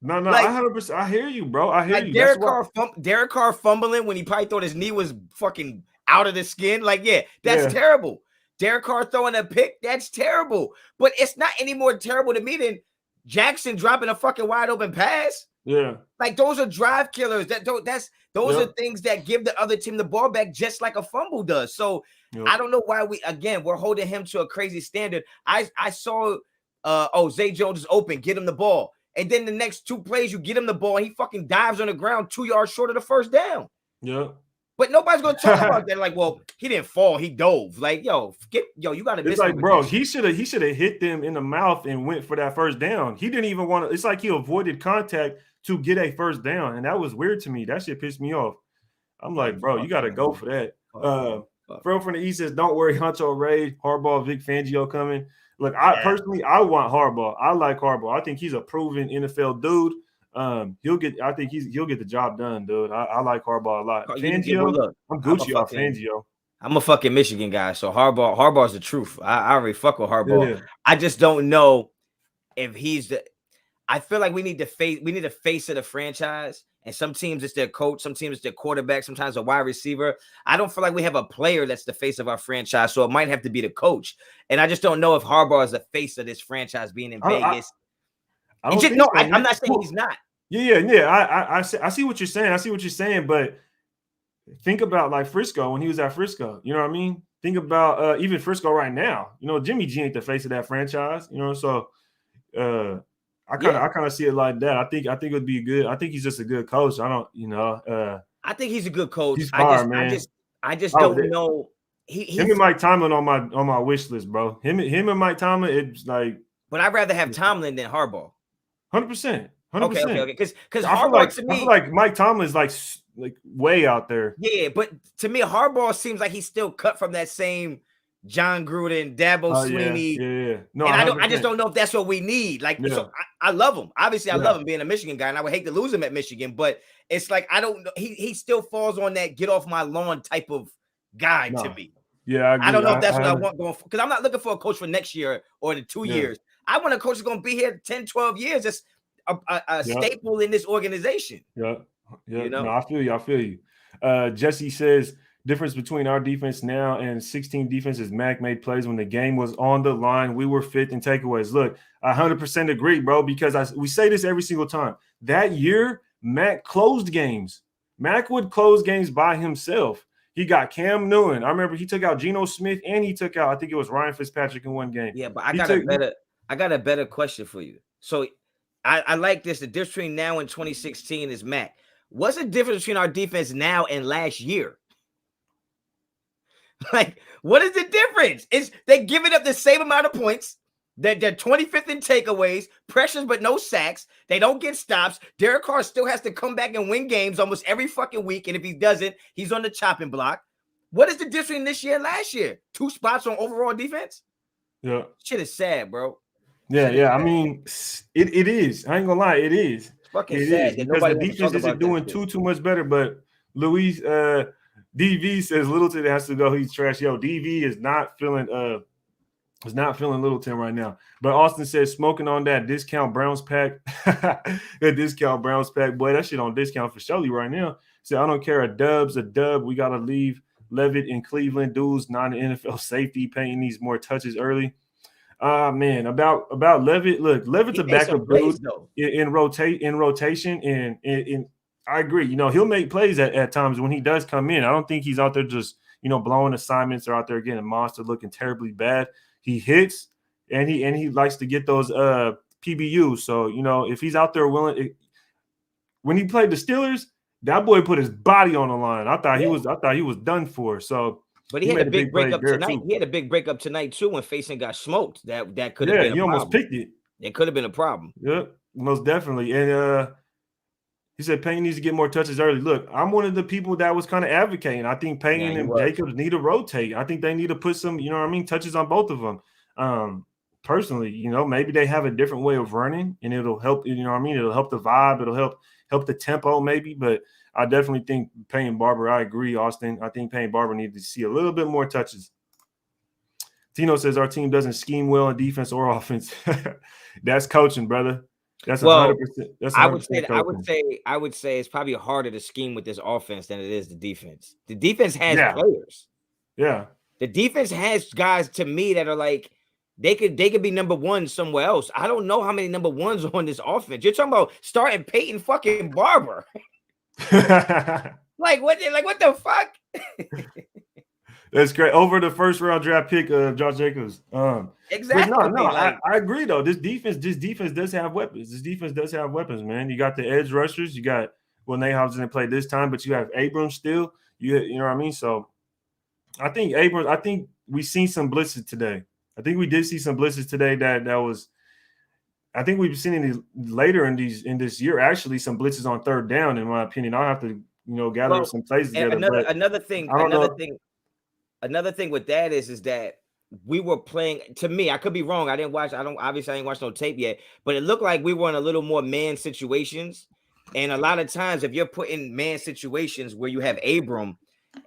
No, like, 100%. I hear you, bro. I hear you.
Derek Carr fumbling when he probably thought his knee was fucking out of the skin. Like, that's terrible. Derek Carr throwing a pick, that's terrible. But it's not any more terrible to me than Jackson dropping a fucking wide open pass.
Yeah.
Like, those are drive killers. Those are things that give the other team the ball back just like a fumble does. So I don't know why we're holding him to a crazy standard. I saw Zay Jones is open, get him the ball. And then the next two plays, you get him the ball, and he fucking dives on the ground 2 yards short of the first down.
Yeah.
But nobody's gonna talk about that. Like, well, he didn't fall, he dove. Like, you gotta miss.
It's like, bro, he should have hit them in the mouth and went for that first down. He didn't even want to. It's like he avoided contact to get a first down, and that was weird to me. That shit pissed me off. I'm like, bro, you gotta go for that. Fro from the East says, don't worry, Honcho, Raid, Harbaugh, Vic Fangio coming. Look, I personally want Harbaugh. I like Harbaugh. I think he's a proven NFL dude. He'll get the job done, dude. I like Harbaugh a lot. Fangio, I'm Gucci off Fangio.
I'm a fucking Michigan guy, so Harbaugh's the truth. I already fuck with Harbaugh. Yeah. I just don't know if he's the. I feel like we need a face of the franchise. And some teams it's their coach, some teams it's their quarterback, sometimes a wide receiver. I don't feel like we have a player that's the face of our franchise, so it might have to be the coach. And I just don't know if Harbaugh is the face of this franchise being in Vegas. I'm not saying he's not.
Yeah. I see what you're saying. But think about like Frisco when he was at Frisco. You know what I mean? Think about even Frisco right now. Jimmy G ain't the face of that franchise. So. I kind of see it like that. I think it would be good. I think he's just a good coach. I don't,
I think he's a good coach.
He's hard, man.
I just don't know.
Him and Mike Tomlin on my wish list, bro. Him and Mike Tomlin, it's like.
But I'd rather have Tomlin than Harbaugh.
100%.
Okay. Because
Harbaugh to me, I feel like Mike Tomlin is like way out there.
Yeah, but to me, Harbaugh seems like he's still cut from that same John Gruden, Dabo Swinney.
Yeah. No,
and I just don't know if that's what we need. Like, so I love him. Obviously, I love him being a Michigan guy, and I would hate to lose him at Michigan. But it's like I don't know. He still falls on that get off my lawn type of guy to me.
Yeah,
I don't know if that's what I want going for. Because I'm not looking for a coach for next year or the 2 years. I want a coach that's going to be here 10, 12 years. That's a staple in this organization.
Yeah. No, I feel you. Jesse says. Difference between our defense now and 16 defenses, Mac made plays when the game was on the line. We were fit in takeaways. Look, I 100% agree, bro, because we say this every single time. That year, Mac closed games. Mac would close games by himself. He got Cam Newton. I remember he took out Geno Smith and he took out, I think it was Ryan Fitzpatrick in one game.
Yeah, but I got a better question for you. So I like this. The difference between now and 2016 is Mac. What's the difference between our defense now and last year? Like, what is the difference? Is they giving up the same amount of points? They're 25th in takeaways, pressures, but no sacks. They don't get stops. Derek Carr still has to come back and win games almost every fucking week. And if he doesn't, he's on the chopping block. What is the difference between this year and last year? 2 spots on overall defense?
Yeah.
Shit is sad, bro.
Yeah. I mean, it is. I ain't gonna lie, it is.
It's fucking sad.
Because the defense isn't doing too much better. But Luis, DV says Littleton has to go. He's trash. Yo, DV is not feeling Littleton right now. But Austin says smoking on that discount Browns pack. That discount Browns pack, boy, that shit on discount for Shelly right now. So I don't care. A dub's a dub. We gotta leave Levitt in Cleveland. Dudes not an NFL safety. Payne needs more touches early. Man, about Levitt. Look, Levitt's a backup dude in rotation, and I agree. You know, he'll make plays at times when he does come in. I don't think he's out there just, you know, blowing assignments or out there getting a monster looking terribly bad. He hits and he likes to get those PBUs. So, you know, if he's out there willing, when he played the Steelers, that boy put his body on the line. I thought he was done for. So,
but he had a big breakup tonight. He had a big breakup tonight too when Faison got smoked. That could have been a problem. He almost picked it. It could have been a problem.
Yeah, most definitely. And he said Payne needs to get more touches early. Look, I'm one of the people that was kind of advocating. I think Payne and Jacobs need to rotate. I think they need to put some, you know what I mean, touches on both of them. Personally, you know, maybe they have a different way of running and it'll help, you know what I mean? It'll help the vibe. It'll help the tempo maybe. But I definitely think Payne Barber, I agree, Austin. I think Payne Barber needs to see a little bit more touches. Tino says our team doesn't scheme well in defense or offense. That's coaching, brother. That's 100%. That's 100%
I would say it's probably harder to scheme with this offense than it is the defense. The defense has players.
Yeah.
The defense has guys to me that are like they could be number one somewhere else. I don't know how many number ones on this offense. You're talking about starting Peyton fucking Barber. like what the fuck?
That's great. Over the first round draft pick of Josh Jacobs.
Exactly.
I agree though. This defense does have weapons. This defense does have weapons, man. You got the edge rushers. You got Nahom's didn't play this time, but you have Abrams still. You know what I mean? So I think we seen some blitzes today. I think we did see some blitzes today that was. I think we've seen it later in this year. Actually, some blitzes on third down. In my opinion, I'll have to gather some plays together.
Another thing with that is that we were playing. To me, I could be wrong. I didn't watch no tape yet, but it looked like we were in a little more man situations. And a lot of times, if you're put in man situations where you have Abram,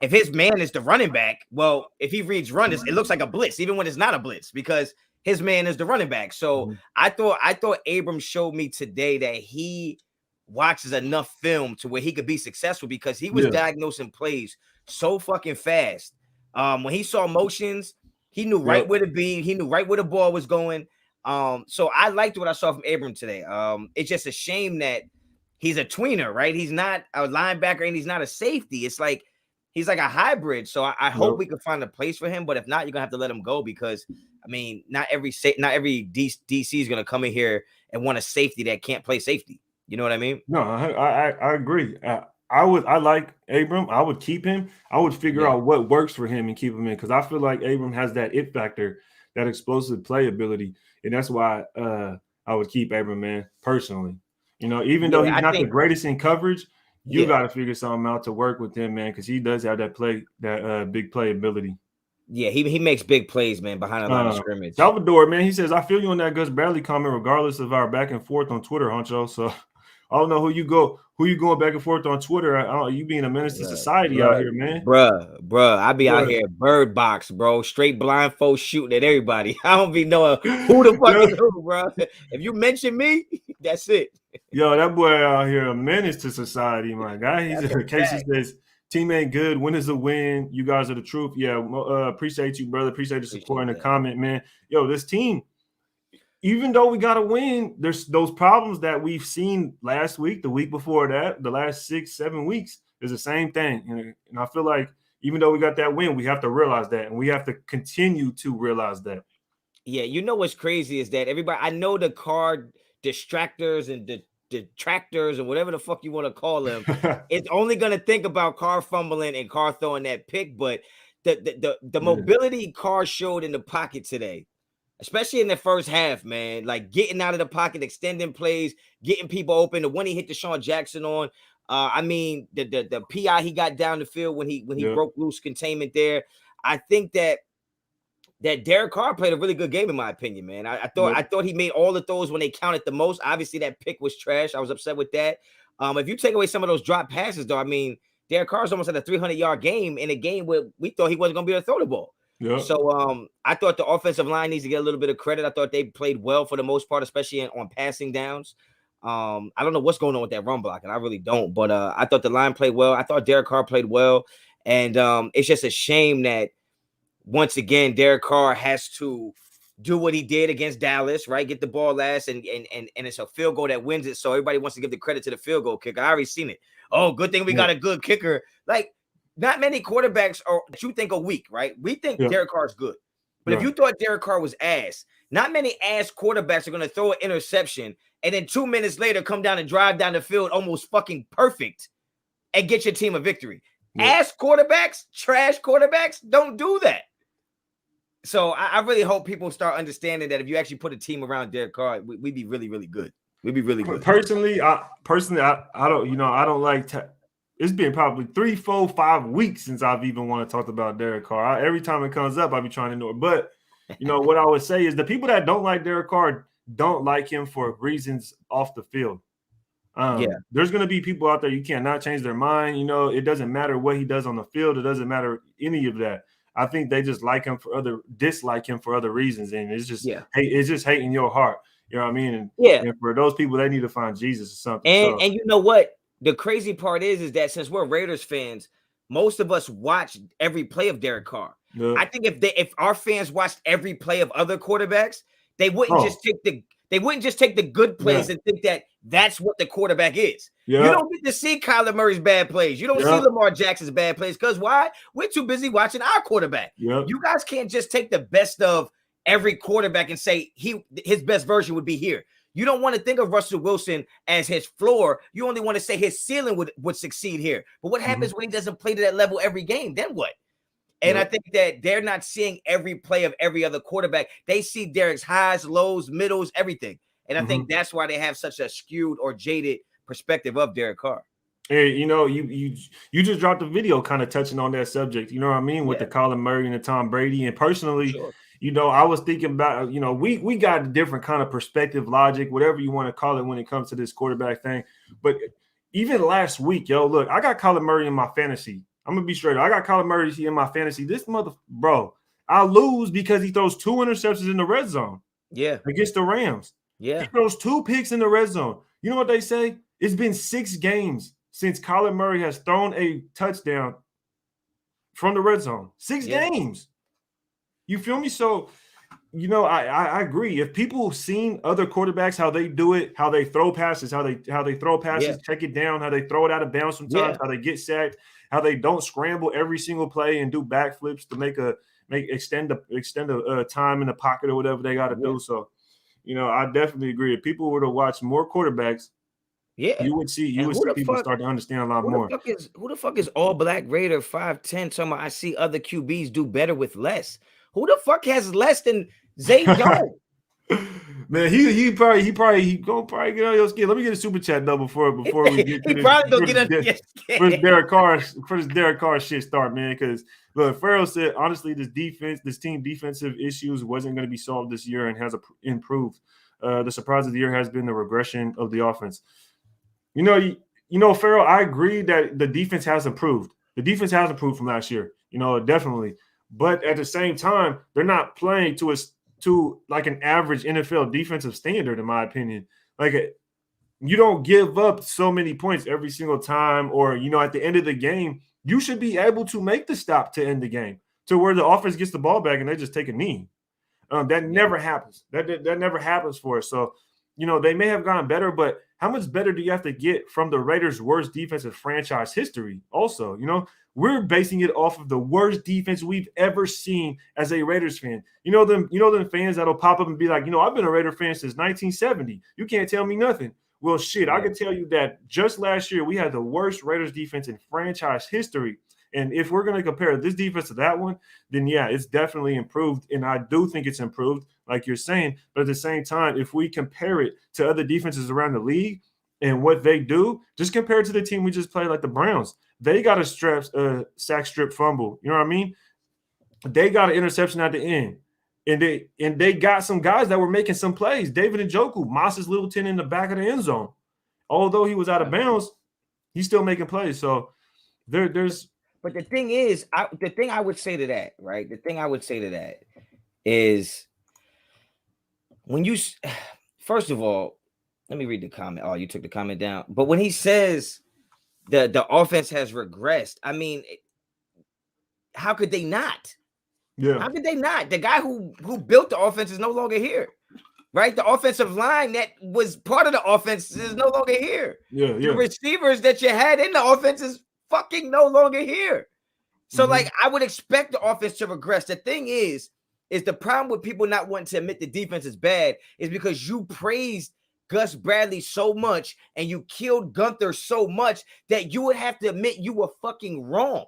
if his man is the running back, well, if he reads run, it looks like a blitz, even when it's not a blitz, because his man is the running back. So I thought Abram showed me today that he watches enough film to where he could be successful because he was diagnosing plays so fucking fast. When he saw motions, he knew right where to be. He knew right where the ball was going. So I liked what I saw from Abram today. It's just a shame that he's a tweener, right? He's not a linebacker and he's not a safety. It's like he's like a hybrid. So I hope we can find a place for him. But if not, you're gonna have to let him go because I mean, not every DC is gonna come in here and want a safety that can't play safety. You know what I mean?
No, I agree. I like Abram. I would keep him. I would figure out what works for him and keep him in because I feel like Abram has that it factor, that explosive play ability, and that's why I would keep Abram, man, personally. You know, even though he's not the greatest in coverage, you got to figure something out to work with him, man, because he does have that big play ability.
Yeah, he makes big plays, man, behind a line of scrimmage.
Salvador, man, he says, I feel you on that Gus Bradley comment, regardless of our back and forth on Twitter, Honcho. So I don't know who you going back and forth on Twitter. You being a menace to society out here, man.
Bruh. I be out here bird box, bro. Straight blindfold shooting at everybody. I don't be knowing who the fuck is who, bro. If you mention me, that's it.
Yo, that boy out here a menace to society, my guy. He's in case he says, team ain't good. Win is a win. You guys are the truth. Yeah, appreciate you, brother. Appreciate the support and the comment, man. Yo, this team, even though we got to win, there's those problems that we've seen last week, the week before that, the last 6-7 weeks is the same thing. And I feel like even though we got that win, we have to realize that, and we have to continue to realize that.
Yeah, you know what's crazy is that everybody, I know the Carr distractors and detractors and whatever the fuck you want to call them, it's only gonna think about Carr fumbling and Carr throwing that pick, but the mobility Carr showed in the pocket today, especially in the first half, man, like getting out of the pocket, extending plays, getting people open. The one he hit Deshaun Jackson on, I mean, the PI he got down the field when he broke loose containment there. I think that Derek Carr played a really good game, in my opinion, man. I thought he made all the throws when they counted the most. Obviously, that pick was trash. I was upset with that. If you take away some of those drop passes, though, I mean, Derek Carr's almost had a 300-yard game in a game where we thought he wasn't going to be able to throw the ball. Yep. So I thought the offensive line needs to get a little bit of credit. I thought they played well for the most part, especially on passing downs. I don't know what's going on with that run block, and I really don't. But I thought the line played well. I thought Derek Carr played well. And it's just a shame that, once again, Derek Carr has to do what he did against Dallas, right? Get the ball last, and it's a field goal that wins it. So everybody wants to give the credit to the field goal kicker. I already seen it. Oh, good thing we got a good kicker. Like, not many quarterbacks that you think are weak, right? We think Derek Carr is good. But if you thought Derek Carr was ass, not many ass quarterbacks are going to throw an interception and then 2 minutes later come down and drive down the field almost fucking perfect and get your team a victory. Ass quarterbacks, trash quarterbacks don't do that. So I really hope people start understanding that if you actually put a team around Derek Carr, we'd be really, really good. We'd be really good.
Personally, I don't like it's been probably 3, 4, 5 weeks since I've even want to talk about Derek Carr. Every time it comes up, I'll be trying to ignore it. But what I would say is the people that don't like Derek Carr don't like him for reasons off the field. There's going to be people out there you cannot change their mind. It doesn't matter what he does on the field. It doesn't matter any of that. I think they just dislike him for other reasons, and it's just it's just hating your heart. You know what I mean? And for those people, they need to find Jesus or something.
And you know what? The crazy part is that since we're Raiders fans, most of us watch every play of Derek Carr. Yeah. I think if our fans watched every play of other quarterbacks, they wouldn't just take the good plays and think that that's what the quarterback is. Yeah. You don't get to see Kyler Murray's bad plays. You don't see Lamar Jackson's bad plays because why? We're too busy watching our quarterback. Yep. You guys can't just take the best of every quarterback and say his best version would be here. You don't want to think of Russell Wilson as his floor. You only want to say his ceiling would succeed here. But what happens when he doesn't play to that level every game? Then what? And I think that they're not seeing every play of every other quarterback. They see Derek's highs, lows, middles, everything. And I think that's why they have such a skewed or jaded perspective of Derek Carr.
Hey, you just dropped a video kind of touching on that subject. You know what I mean? With the Colin Murray and the Tom Brady. And personally, I was thinking about, we got a different kind of perspective, logic, whatever you want to call it when it comes to this quarterback thing. But even last week, look, I got Colin Murray in my fantasy. I'm going to be straight up. I got Colin Murray in my fantasy. This bro, I lose because he throws 2 interceptions in the red zone.
Yeah.
Against the Rams.
Yeah.
He throws 2 picks in the red zone. You know what they say? It's been 6 games since Colin Murray has thrown a touchdown from the red zone. 6 games. You feel me? So, I agree. If people seen other quarterbacks, how they do it, how they throw passes, check it down, how they throw it out of bounds sometimes, how they get sacked, how they don't scramble every single play and do backflips to extend the time in the pocket or whatever they got to do. So, I definitely agree. If people were to watch more quarterbacks, you would see people start to understand a lot more.
Who the fuck is all black Raider 5'10"? Talking about I see other QBs do better with less. Who the fuck has less than Zay Jones?
Man, he probably gonna get on your skin. Let me get a super chat though before we get to
he probably gonna get on your skin.
For this Derek Carr shit start, man. Because look, Farrell said honestly, this team defensive issues wasn't going to be solved this year and has improved. The surprise of the year has been the regression of the offense. Farrell, I agree that the defense has improved. The defense has improved from last year. Definitely. But at the same time, they're not playing to like an average NFL defensive standard, in my opinion. Like, you don't give up so many points every single time, or at the end of the game, you should be able to make the stop to end the game to where the offense gets the ball back and they just take a knee. That never happens. That never happens for us. So, they may have gotten better, but how much better do you have to get from the Raiders' worst defensive franchise history? Also, we're basing it off of the worst defense we've ever seen as a Raiders fan. Them fans that'll pop up and be like, I've been a Raider fan since 1970. You can't tell me nothing. Well, shit, I can tell you that just last year we had the worst Raiders defense in franchise history. And if we're going to compare this defense to that one, then yeah, it's definitely improved. And I do think it's improved, like you're saying. But at the same time, if we compare it to other defenses around the league and what they do, just compare it to the team we just played, like the Browns. They got a sack strip fumble. You know what I mean? They got an interception at the end. And they got some guys that were making some plays. David Njoku, Moses Littleton in the back of the end zone. Although he was out of bounds, he's still making plays. So there's –
but the thing is, the thing I would say to that, right? The thing I would say to that is when you, first of all, let me read the comment. Oh, you took the comment down. But when he says the offense has regressed, I mean, how could they not?
Yeah.
How could they not? The guy who built the offense is no longer here, right? The offensive line that was part of the offense is no longer here.
Yeah.
The receivers that you had in the offense is fucking no longer here. So like I would expect the offense to regress. The thing is the problem with people not wanting to admit the defense is bad is because you praised Gus Bradley so much and you killed Gunther so much that you would have to admit you were fucking wrong.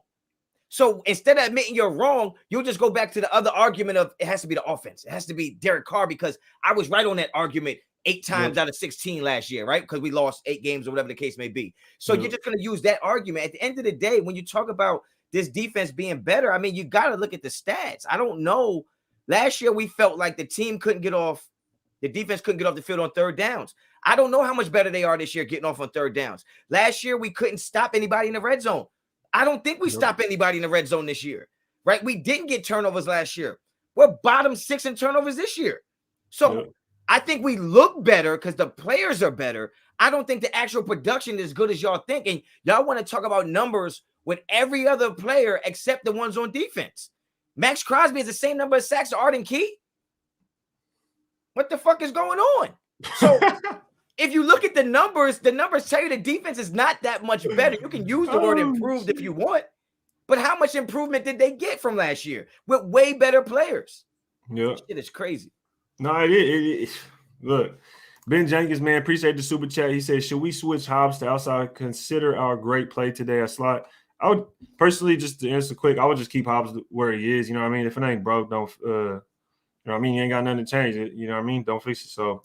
So instead of admitting you're wrong, you'll just go back to the other argument of it has to be the offense. It has to be Derek Carr because I was right on that argument 8 times out of 16 last year, right? Because we lost 8 games or whatever the case may be. So you're just going to use that argument. At the end of the day, when you talk about this defense being better, I mean, you got to look at the stats. I don't know. Last year, we felt like the defense couldn't get off the field on third downs. I don't know how much better they are this year getting off on third downs. Last year, we couldn't stop anybody in the red zone. I don't think we stop anybody in the red zone this year, right? We didn't get turnovers last year. We're bottom 6 in turnovers this year. So I think we look better because the players are better. I don't think the actual production is as good as y'all think. And y'all want to talk about numbers with every other player except the ones on defense. Max Crosby has the same number of sacks as Arden Key. What the fuck is going on? So if you look at the numbers tell you the defense is not that much better. You can use the word improved if you want. But how much improvement did they get from last year with way better players?
Yeah.
Shit is crazy.
No, it is. Look, Ben Jenkins, man, appreciate the super chat. He said, should we switch Hobbs to outside? Consider our great play today at slot. I would personally, just to answer quick, I would just keep Hobbs where he is. You know what I mean? If it ain't broke, don't, you know what I mean? You ain't got nothing to change it. You know what I mean? Don't fix it. So,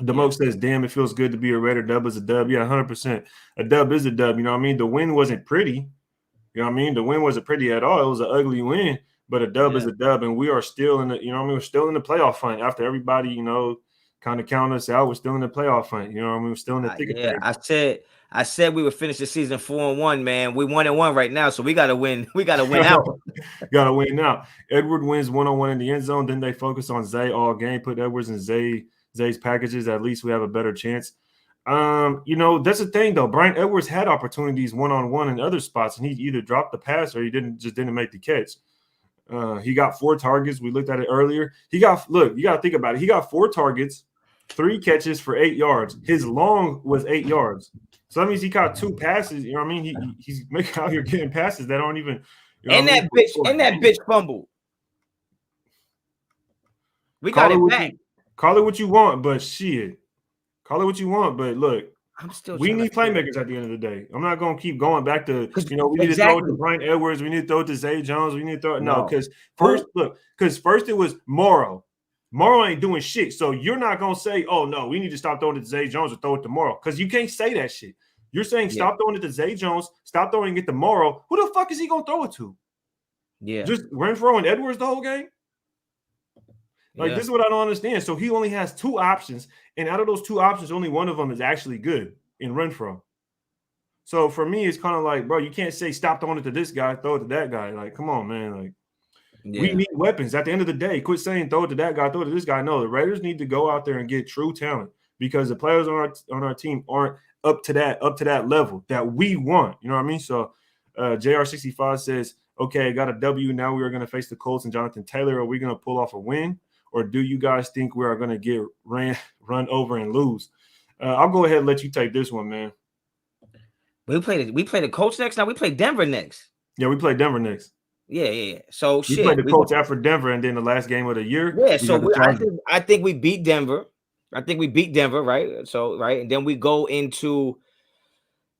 Demoke says, damn, it feels good to be a Raider. Dub is a dub. Yeah, 100%. A dub is a dub. You know what I mean? The win wasn't pretty. You know what I mean? The win wasn't pretty at all. It was an ugly win. But a dub is a dub, and we are still in the, you know what I mean? We're still in the playoff fight. After everybody, kind of counting us out, we're still in the playoff fight. You know what I mean? We're still in the thick of things.
I said we would finish the season 4-1, man. We 1-1 right now, so we gotta win. We gotta win out.
Gotta win now. Edward wins 1-on-1 in the end zone. Then they focus on Zay all game. Put Edwards in Zay's packages. At least we have a better chance. That's the thing though. Brian Edwards had opportunities 1-on-1 in other spots, and he either dropped the pass or he didn't make the catch. He got 4 targets. We looked at it earlier. You got to think about it. He got 4 targets, 3 catches for 8 yards. His long was 8 yards. So that means he caught 2 passes. You know what I mean? He's making out here getting passes that aren't even.
And that bitch fumbled. We got it back.
Call it what you want, but shit. Call it what you want, but look. We need playmakers at the end of the day. I'm not going to keep going back to, we need to throw it to Brian Edwards. We need to throw it to Zay Jones. We need to throw it. No, because first it was Morrow. Morrow ain't doing shit. So you're not going to say, oh, no, we need to stop throwing it to Zay Jones or throw it to Morrow, because you can't say that shit. You're saying stop throwing it to Zay Jones, stop throwing it to Morrow. Who the fuck is he going to throw it to?
Yeah.
Just Renfro and Edwards the whole game? This is what I don't understand. So he only has 2 options, and out of those 2 options, only one of them is actually good in Renfro. So for me, it's kind of like, bro, you can't say stop throwing it to this guy, throw it to that guy. Like, come on, man. We need weapons. At the end of the day, quit saying throw it to that guy, throw it to this guy. No, the Raiders need to go out there and get true talent, because the players on our team aren't up to that level that we want. You know what I mean? So JR65 says, okay, got a W. Now we are going to face the Colts and Jonathan Taylor. Are we going to pull off a win? or do you guys think we are going to get run over and lose? I'll go ahead and let you take this one, man.
We play the Colts next. Now we play Denver next.
Yeah, we play Denver next.
Yeah. So
we played the Colts after Denver, and then the last game of the year.
Yeah, so I think we beat Denver. I think we beat Denver, right? So and then we go into.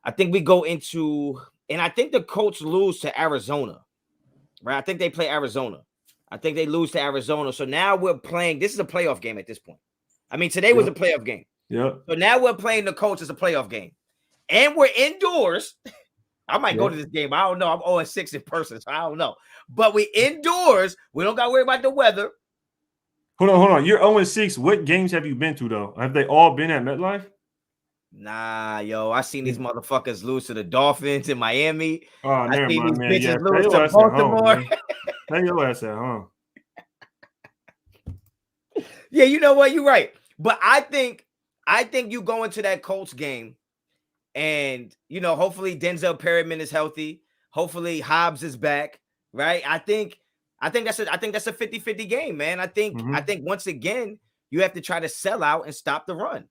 I think and I think the Colts lose to Arizona, right? I think they play Arizona. I think they lose to Arizona. So now we're playing. This is a playoff game at this point. I mean, today was a playoff game.
Yeah.
So now we're playing the Colts as a playoff game, and we're indoors. I might go to this game. I don't know. I'm 0-6 in person, so I don't know. But we indoors. We don't got to worry about the weather.
Hold on. You're 0-6. What games have you been to, though? Have they all been at MetLife?
Nah, yo. I seen these motherfuckers lose to the Dolphins in Miami.
Oh, never mind, man.
Bitches lose to Baltimore.
Tell your ass at home.
Yeah, you know what? You're right. But I think you go into that Colts game, and hopefully Denzel Perryman is healthy. Hopefully Hobbs is back. Right? I think that's a 50-50 game, man. I think once again you have to try to sell out and stop the run.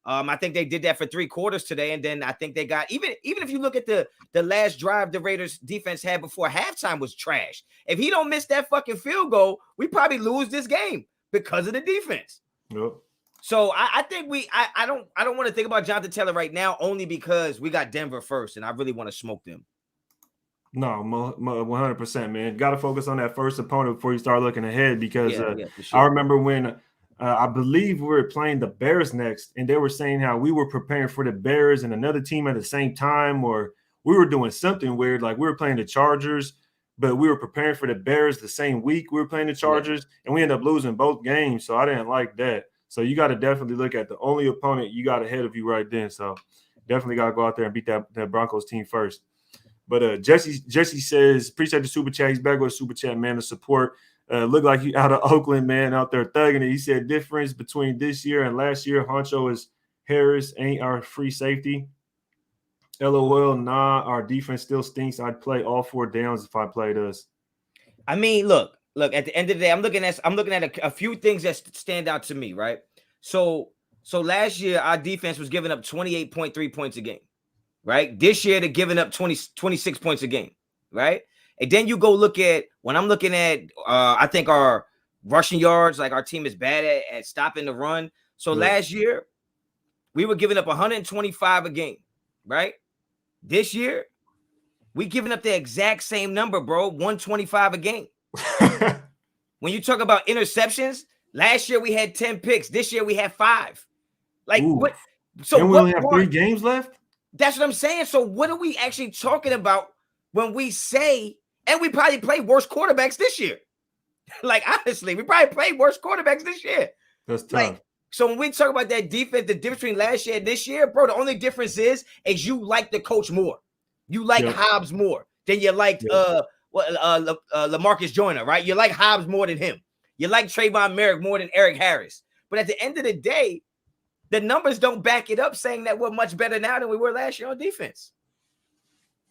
I think they did that for 3 quarters today, and then I think they got even if you look at the last drive the Raiders defense had before halftime was trash. If he don't miss that fucking field goal, we probably lose this game because of the defense.
Yep.
So I think I don't want to think about Jonathan Taylor right now, only because we got Denver first, and I really want to smoke them.
No, 100%, man. Got to focus on that first opponent before you start looking ahead, because
for sure.
I remember when I believe we were playing the Bears next, and they were saying how we were preparing for the Bears and another team at the same time, or we were doing something weird, like we were playing the Chargers, but we were preparing for the Bears the same week we were playing the Chargers, and we ended up losing both games, so I didn't like that. So you got to definitely look at the only opponent you got ahead of you right then. So definitely got to go out there and beat that Broncos team first. But Jesse says, appreciate the super chat. He's back with a super chat, man, to support. Look like you out of Oakland, man, out there thugging it. He said difference between this year and last year, Honcho is Harris ain't our free safety. LOL, nah, our defense still stinks. I'd play all 4 downs if I played us.
I mean, look, at the end of the day, I'm looking at a few things that stand out to me, right? So last year, our defense was giving up 28.3 points a game, right? This year, they're giving up 26 points a game, right? And then you go look at, when I'm looking at, I think our rushing yards, like our team is bad at stopping the run. So last year, we were giving up 125 a game, right? This year, we giving up the exact same number, bro, 125 a game. When you talk about interceptions, last year we had 10 picks. This year we had 5. Like, what? So
and we only have 3 games left?
That's what I'm saying. So what are we actually talking about when we say, and we probably play worse quarterbacks this year? Like, honestly, we probably play worse quarterbacks this year.
That's tough.
Like, so when we talk about that defense, the difference between last year and this year, bro, the only difference is you like the coach more. You like Hobbs more than you liked LaMarcus Joyner, right? You like Hobbs more than him. You like Trayvon Merrick more than Eric Harris. But at the end of the day, the numbers don't back it up, saying that we're much better now than we were last year on defense.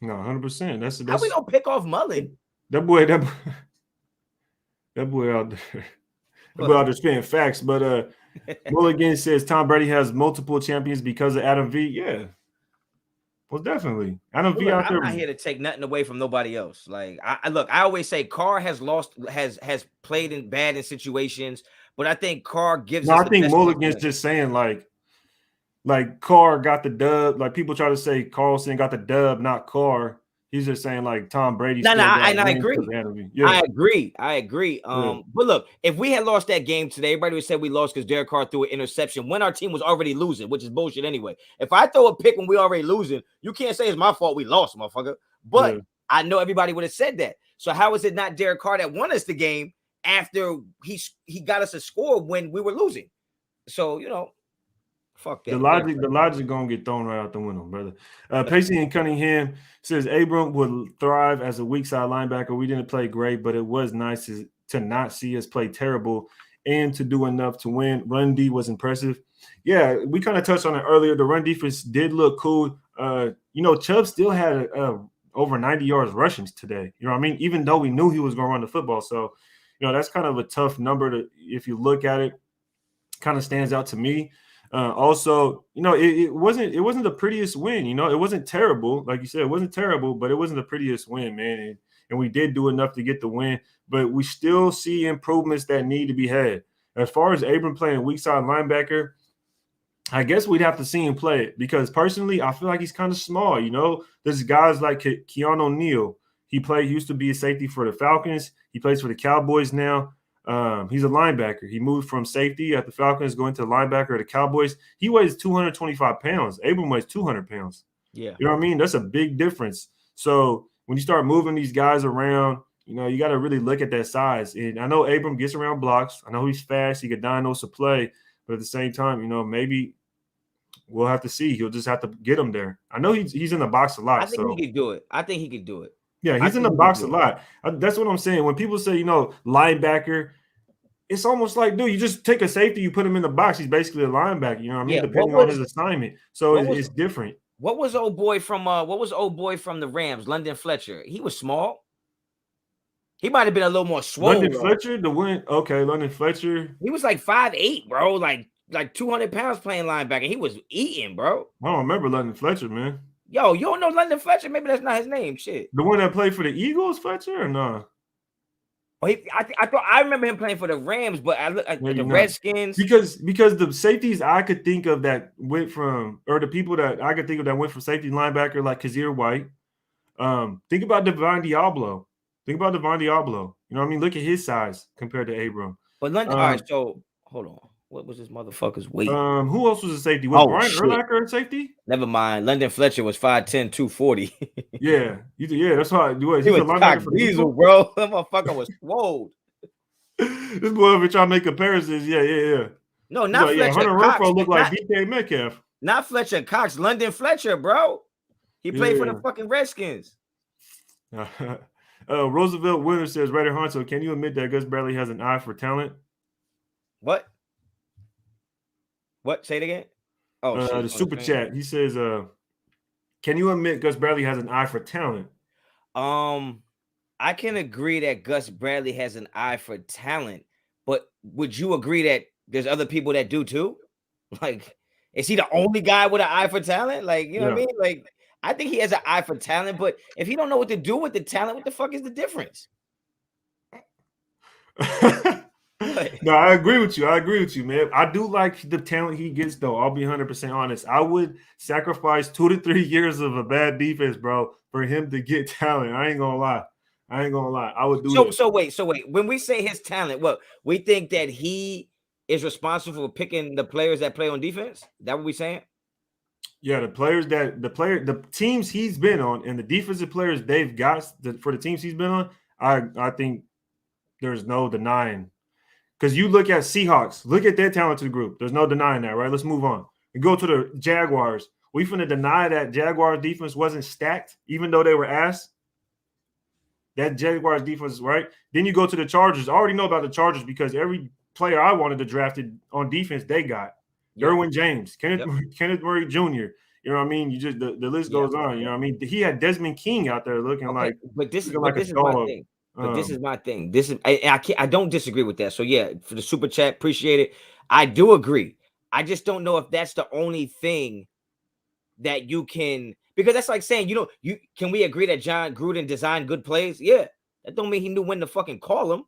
No, 100%. That's
how we don't pick off Mullen.
That boy out there. That boy out there spitting facts. But Mulligan says Tom Brady has multiple champions because of Adam V. Yeah. Well, definitely. Adam V out there.
I'm not here to take nothing away from nobody else. Like, I always say Carr has played in bad in situations, but I think Carr gives.
No, I think Mulligan's just saying like Carr got the dub. Like, people try to say Carlson got the dub, not Carr. He's just saying like Tom Brady.
I agree. I agree. But look, if we had lost that game today, everybody would say we lost because Derek Carr threw an interception when our team was already losing, which is bullshit anyway. If I throw a pick when we already losing, you can't say it's my fault we lost, motherfucker. But I know everybody would have said that. So how is it not Derek Carr that won us the game after he got us a score when we were losing? So fuck that.
The logic gonna get thrown right out the window, brother. Pacey and Cunningham says Abram would thrive as a weak side linebacker. We didn't play great, but it was nice to not see us play terrible and to do enough to win. Run D was impressive. Yeah, we kind of touched on it earlier. The run defense did look cool. Chubb still had over 90 yards rushing today. You know what I mean? Even though we knew he was gonna run the football. So that's kind of a tough number to, if you look at it, kind of stands out to me. Also, it wasn't the prettiest win. It wasn't terrible, like you said, it wasn't terrible, but it wasn't the prettiest win, man. And we did do enough to get the win, but we still see improvements that need to be had. As far as Abram playing weak side linebacker, I guess we'd have to see him play it, because personally, I feel like he's kind of small. There's guys like Keanu O'Neal. He used to be a safety for the Falcons. He plays for the Cowboys now. He's a linebacker. He moved from safety at the Falcons going to linebacker at the Cowboys. He weighs 225 pounds. Abram weighs 200 pounds.
Yeah.
You know what I mean? That's a big difference. So when you start moving these guys around, you got to really look at that size. And I know Abram gets around blocks. I know he's fast. He could diagnose a play. But at the same time, maybe we'll have to see. He'll just have to get him there. I know he's in the box a lot.
I think he could do it. I think he could do it.
Yeah, he's in the box a lot. That's what I'm saying. When people say, linebacker, it's almost like, dude, you just take a safety, you put him in the box. He's basically a linebacker. You know what I mean? Depending on his assignment. So it's different.
What was old boy from the Rams, London Fletcher? He was small. He might have been a little more swollen.
London Fletcher, London Fletcher.
He was like 5'8", bro, like 200 pounds playing linebacker. He was eating, bro.
I don't remember London Fletcher, man.
Yo, you don't know London Fletcher? Maybe that's not his name. Shit.
The one that played for the Eagles, Fletcher, or no?
I remember him playing for the Rams, but I look at the Redskins.
Because the safeties I could think of that went from, or the people that I could think of that went from safety linebacker, like Kazir White. Think about Devon Diablo. You know what I mean? Look at his size compared to Abram.
But London, all right, so hold on. What was this motherfucker's weight?
Who else was a safety? Was Brian Urlacher a safety?
Never mind. London Fletcher was 5'10", 240.
Yeah, that's how it was.
He was cock diesel, bro. That motherfucker was swole.
This boy over trying to make comparisons. Yeah.
No, not Fletcher.
Hunter Renfrow looked like DK Metcalf.
Not Fletcher Cox. London Fletcher, bro. He played for the fucking Redskins.
Roosevelt Winter says, Raid and Honcho, can you admit that Gus Bradley has an eye for talent?
What? Say it again?
The super chat. He says, can you admit Gus Bradley has an eye for talent?
I can agree that Gus Bradley has an eye for talent, but would you agree that there's other people that do too? Like, is he the only guy with an eye for talent? Like, you know what I mean? Like, I think he has an eye for talent, but if he don't know what to do with the talent, what the fuck is the difference?
No, I agree with you, man. I do like the talent he gets, though. I'll be 100% honest. I would sacrifice 2 to 3 years of a bad defense, bro, for him to get talent. I ain't gonna lie. I would do it.
So wait. When we say his talent, what we think that he is responsible for picking the players that play on defense? Is that what we saying?
Yeah, the teams he's been on, and the defensive players they've got for the teams he's been on, I think there's no denying. Because you look at Seahawks, look at their talented group. There's no denying that, right? Let's move on. We go to the Jaguars. We finna deny that Jaguars defense wasn't stacked, even though they were ass. That Jaguars defense, right? Then you go to the Chargers. I already know about the Chargers because every player I wanted to draft on defense, they got. Derwin James, Kenneth Murray Jr. You know what I mean? You just the list goes on. You know what I mean? He had Desmond King out there looking like.
But this is my thing. This is my thing. I don't disagree with that. So yeah, for the super chat, appreciate it. I do agree. I just don't know if that's the only thing that you can, because that's like saying can we agree that John Gruden designed good plays? Yeah, that don't mean he knew when to fucking call them.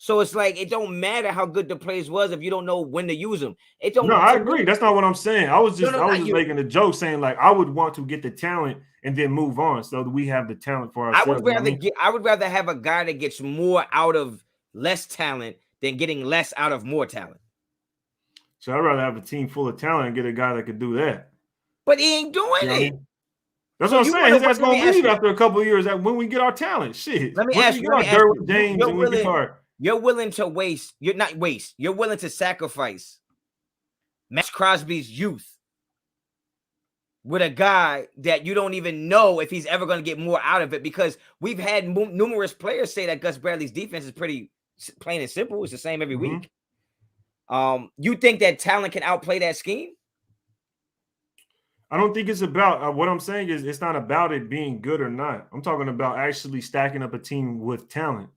So it's like it don't matter how good the plays was if you don't know when to use them. It don't.
No, I agree. That's not what I'm saying. I was just making a joke saying like I would want to get the talent and then move on so that we have the talent for ourselves.
I would rather have a guy that gets more out of less talent than getting less out of more talent.
So I'd rather have a team full of talent and get a guy that could do that.
But he ain't doing it.
That's what I'm saying. His ass gonna leave after a couple of years when we get our talent. Shit.
Let me ask you.
Derwin James and we get Carr.
You're willing to waste. You're not waste. You're willing to sacrifice Max Crosby's youth with a guy that you don't even know if he's ever going to get more out of it, because we've had numerous players say that Gus Bradley's defense is pretty plain and simple. It's the same every week. You think that talent can outplay that scheme?
I don't think it's about what I'm saying is it's not about it being good or not. I'm talking about actually stacking up a team with talent.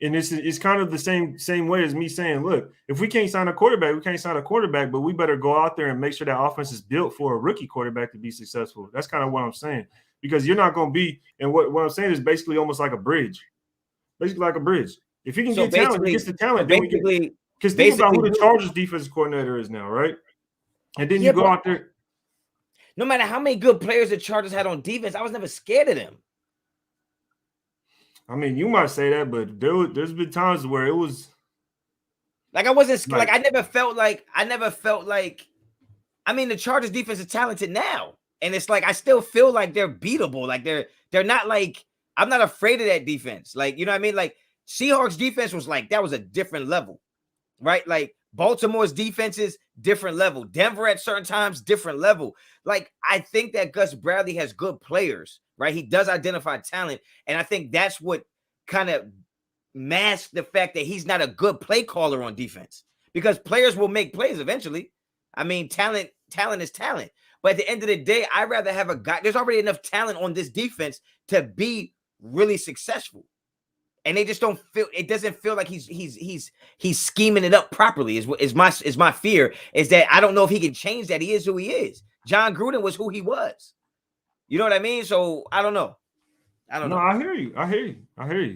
And it's kind of the same way as me saying, look, if we can't sign a quarterback, we can't sign a quarterback, but we better go out there and make sure that offense is built for a rookie quarterback to be successful. That's kind of what I'm saying. Because you're not going to be, and what I'm saying is basically almost like a bridge. Basically like a bridge. If he can get talent, he gets the talent. Then we get, because think about who the Chargers defensive coordinator is now, right? And then you go out there.
No matter how many good players the Chargers had on defense, I was never scared of them.
I mean, you might say that, but there's been times where it was
like I wasn't like I never felt like I mean, the Chargers defense is talented now, and it's like I still feel like they're beatable. Like they're not like I'm not afraid of that defense. Like, you know what I mean? Like Seahawks defense was like that was a different level, right? Like Baltimore's defense is different level. Denver at certain times different level. Like I think that Gus Bradley has good players. Right, he does identify talent, and I think that's what kind of masks the fact that he's not a good play caller on defense because players will make plays eventually. I mean, talent is talent, but at the end of the day, I'd rather have a guy. There's already enough talent on this defense to be really successful, and they just don't feel. It doesn't feel like he's scheming it up properly. Is my fear is that I don't know if he can change that. He is who he is. John Gruden was who he was. You know what I mean? So I don't know.
No, I hear you.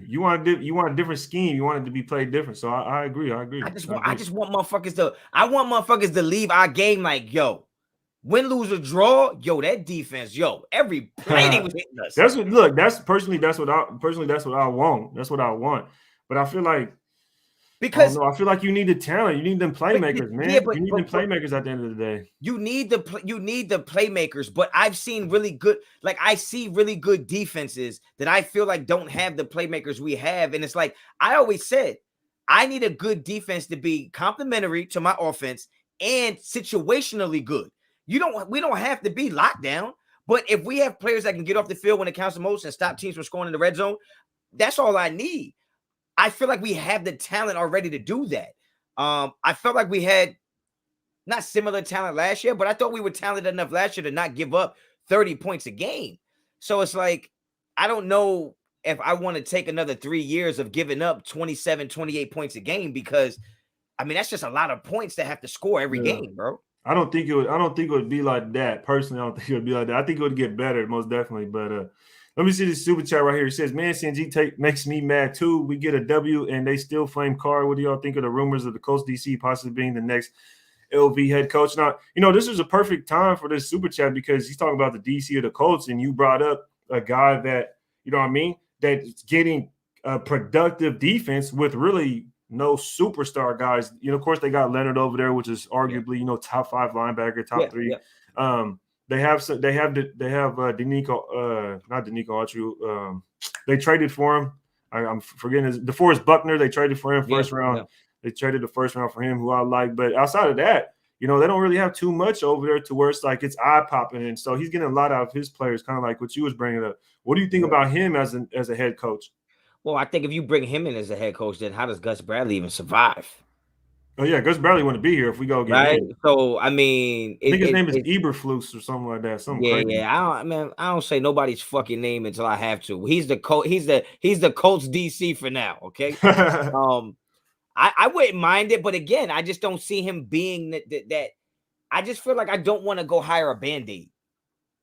You want a different scheme. You want it to be played different. So I agree. I just
want motherfuckers to leave our game like, yo, win, lose, or draw. Yo, that defense, yo, every play they was hitting us.
That's what I want. That's what I want. But I feel like because I feel like you need the talent. You need them playmakers, man. You need them playmakers at the end of the day.
You need the playmakers, but I've seen really good, like I see really good defenses that I feel like don't have the playmakers we have. And it's like I always said, I need a good defense to be complementary to my offense and situationally good. We don't have to be locked down, but if we have players that can get off the field when it counts the most and stop teams from scoring in the red zone, that's all I need. I feel like we have the talent already to do that. I felt like we had not similar talent last year, but I thought we were talented enough last year to not give up 30 points a game. So it's like, I don't know if I want to take another 3 years of giving up 27, 28 points a game, because I mean, that's just a lot of points to have to score every game, bro.
I don't think it would be like that. Personally, I don't think it would be like that. I think it would get better, most definitely. But let me see this super chat right here. It says, man, CNG makes me mad too. We get a W and they still flame Carr. What do y'all think of the rumors of the Colts DC possibly being the next LV head coach? Now, this is a perfect time for this super chat because he's talking about the DC of the Colts, and you brought up a guy that, you know what I mean, that's getting a productive defense with really no superstar guys. Of course, they got Leonard over there, which is arguably, top 5 linebacker, top 3. Yeah. They have Denico, not Denico Autry. They traded for him. I'm forgetting his DeForest Buckner. They traded for him first round. Yeah. They traded the first round for him, who I like. But outside of that, they don't really have too much over there to where it's like it's eye popping. And so he's getting a lot out of his players, kind of like what you was bringing up. What do you think about him as a head coach?
Well, I think if you bring him in as a head coach, then how does Gus Bradley even survive?
Oh yeah, Gus Bradley wouldn't be here if we go get
right.
him.
So I mean,
I think his name is Eberflus or something like that. Crazy.
I don't say nobody's fucking name until I have to. He's the coach. He's the Colts DC for now. Okay. I wouldn't mind it, but again, I just don't see him being that. I just feel like I don't want to go hire a Band-Aid.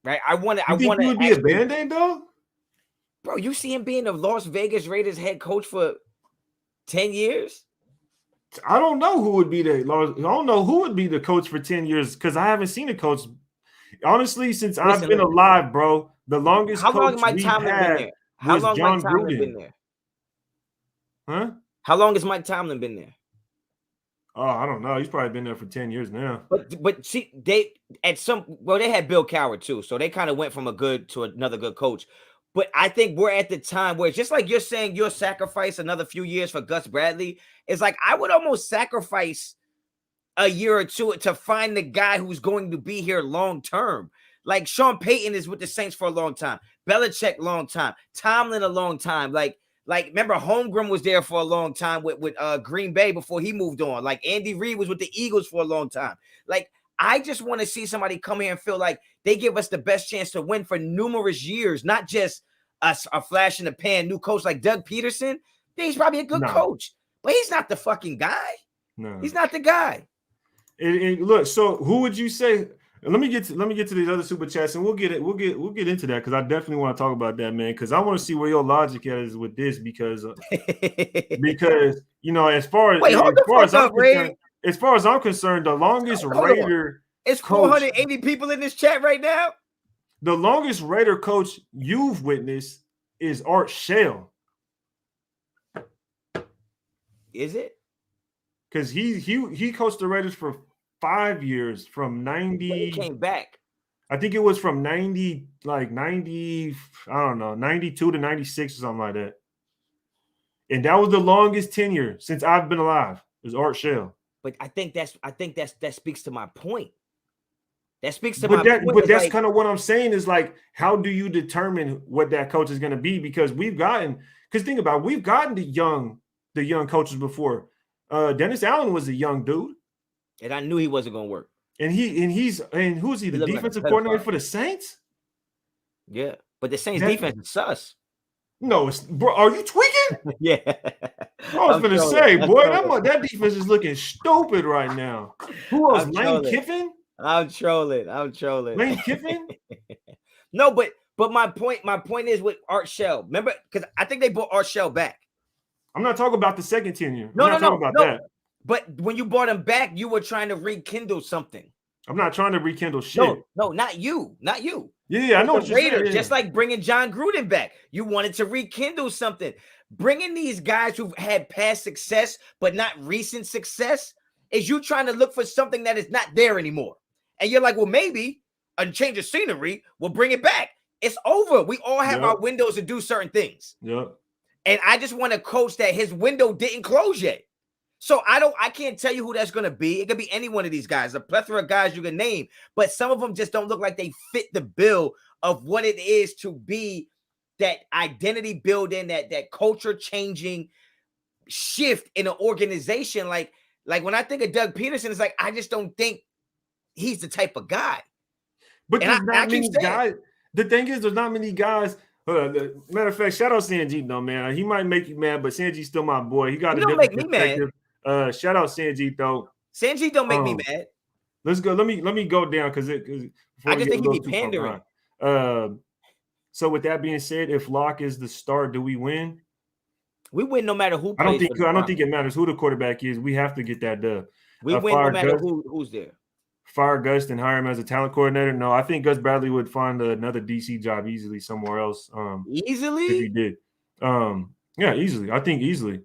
Right. I want to.
You would be a Band-Aid though,
bro. You see him being the Las Vegas Raiders head coach for 10 years.
I don't know who would be the coach for 10 years because I haven't seen a coach. Honestly, since I've been alive, bro, the longest
coach
How long has Mike Tomlin
been there?
Huh?
How long has Mike Tomlin been there?
Oh, I don't know. He's probably been there for 10 years now.
But see, they had Bill Cowher too, so they kind of went from a good to another good coach. But I think we're at the time where, just like you're saying, you'll sacrifice another few years for Gus Bradley. It's like I would almost sacrifice a year or two to find the guy who's going to be here long term. Like Sean Payton is with the Saints for a long time, Belichick long time, Tomlin a long time. Like remember Holmgren was there for a long time with Green Bay before he moved on. Like Andy Reid was with the Eagles for a long time. Like I just want to see somebody come here and feel like they give us the best chance to win for numerous years, not just a flash in the pan new coach like Doug Peterson. He's probably a good coach, but he's not the fucking guy.
No,
he's not the guy.
Look, so who would you say? Let me get to these other super chats, and we'll get into that because I definitely want to talk about that, man. Because I want to see where your logic is with this, because you know, as far as I'm concerned, the longest Raider.
It's 480 people in this chat right now.
The longest Raider coach you've witnessed is Art Shell.
Is it?
Because he coached the Raiders for 5 years from 90.
When he came back.
I think it was from 90, I don't know, 92 to 96 or something like that. And that was the longest tenure since I've been alive. It was Art Shell.
But I think that speaks to my point. That speaks to my point.
But that's kind of what I'm saying is like, how do you determine what that coach is going to be? Because think about it, we've gotten the young coaches before. Dennis Allen was a young dude.
And I knew he wasn't going to work.
And who's he? The defensive coordinator for the Saints?
Yeah. But the Saints defense is sus.
No, bro, are you tweaking?
Yeah.
I was going to say, boy, that defense is looking stupid right now. Who else? Lane Kiffin?
I'm trolling.
Lane Kiffin?
No, but my point is with Art Shell. Remember, because I think they brought Art Shell back.
I'm not talking about the second tenure.
No.
That.
But when you brought him back, you were trying to rekindle something.
I'm not trying to rekindle shit.
No, not you.
Yeah, I know what you're saying.
Just like bringing John Gruden back. You wanted to rekindle something. Bringing these guys who've had past success, but not recent success, is you trying to look for something that is not there anymore. And you're like, well, maybe a change of scenery will bring it back. It's over. We all have our windows to do certain things.
Yep.
And I just want a coach that his window didn't close yet. So I can't tell you who that's going to be. It could be any one of these guys, a plethora of guys you can name, but some of them just don't look like they fit the bill of what it is to be that identity building, that culture changing shift in an organization. Like when I think of Doug Peterson, it's like, I just don't think he's the type of guy.
But there's not many guys. The thing is, there's not many guys. Matter of fact, shout out Sanjeev though, man. He might make you mad, but Sanjeev's still my boy. He got a different perspective. Shout out Sanjeev though.
Sanjeev don't make me mad.
Let's go. Let me go down because
I just think he be pandering.
So with that being said, if Locke is the start, do we win?
We win no matter who.
I don't think it matters who the quarterback is. We have to get that dub.
We win no matter who's there.
Fire Gus and hire him as a talent coordinator? No, I think Gus Bradley would find another DC job easily somewhere else.
Easily?
If he did. Yeah, easily. I think easily.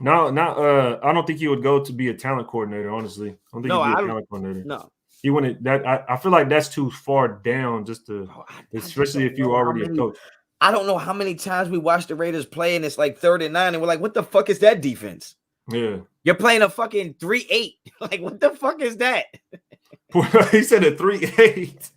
I don't think he would go to be a talent coordinator, honestly. I don't think he'd be a talent coordinator.
No.
He wouldn't. I feel like that's too far down just to, especially if you're already a coach.
I don't know how many times we watch the Raiders play and it's like 3rd and 9 and we're like, what the fuck is that defense?
Yeah.
You're playing a fucking 3-8. Like, what the fuck is that?
He said a 3-8.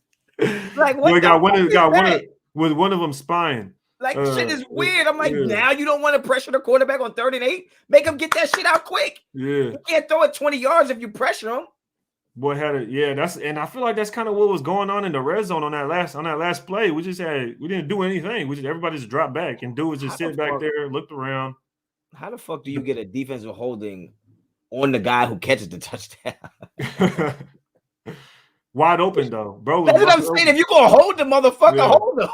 Like, what?
Boy, with one of them spying.
Like, shit is weird. I'm like, now you don't want to pressure the quarterback on 3rd and 8? Make him get that shit out quick.
Yeah.
You can't throw it 20 yards if you pressure him.
Boy had it. Yeah, and I feel like that's kind of what was going on in the red zone on that last play. We didn't do anything. Everybody just dropped back and dude was just sitting back there, looked around.
How the fuck do you get a defensive holding on the guy who catches the touchdown?
Wide open though, bro.
That's what I'm saying. If you gonna hold the motherfucker, hold him.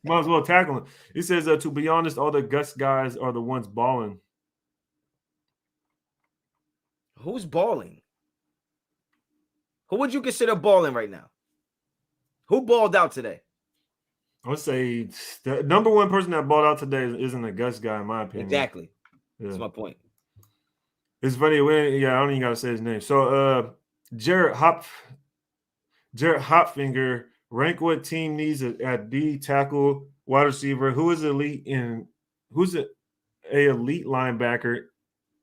Might as well tackle him. He says, to be honest, all the Gus guys are the ones balling.
Who's balling? Who would you consider balling right now? Who balled out today?
I would say the number one person that balled out today isn't a Gus guy, in my opinion.
Exactly.
Yeah.
That's my point.
It's funny. I don't even gotta say his name. So Jared Hopfinger, rank what team needs at D tackle, wide receiver, who is elite and who's a elite linebacker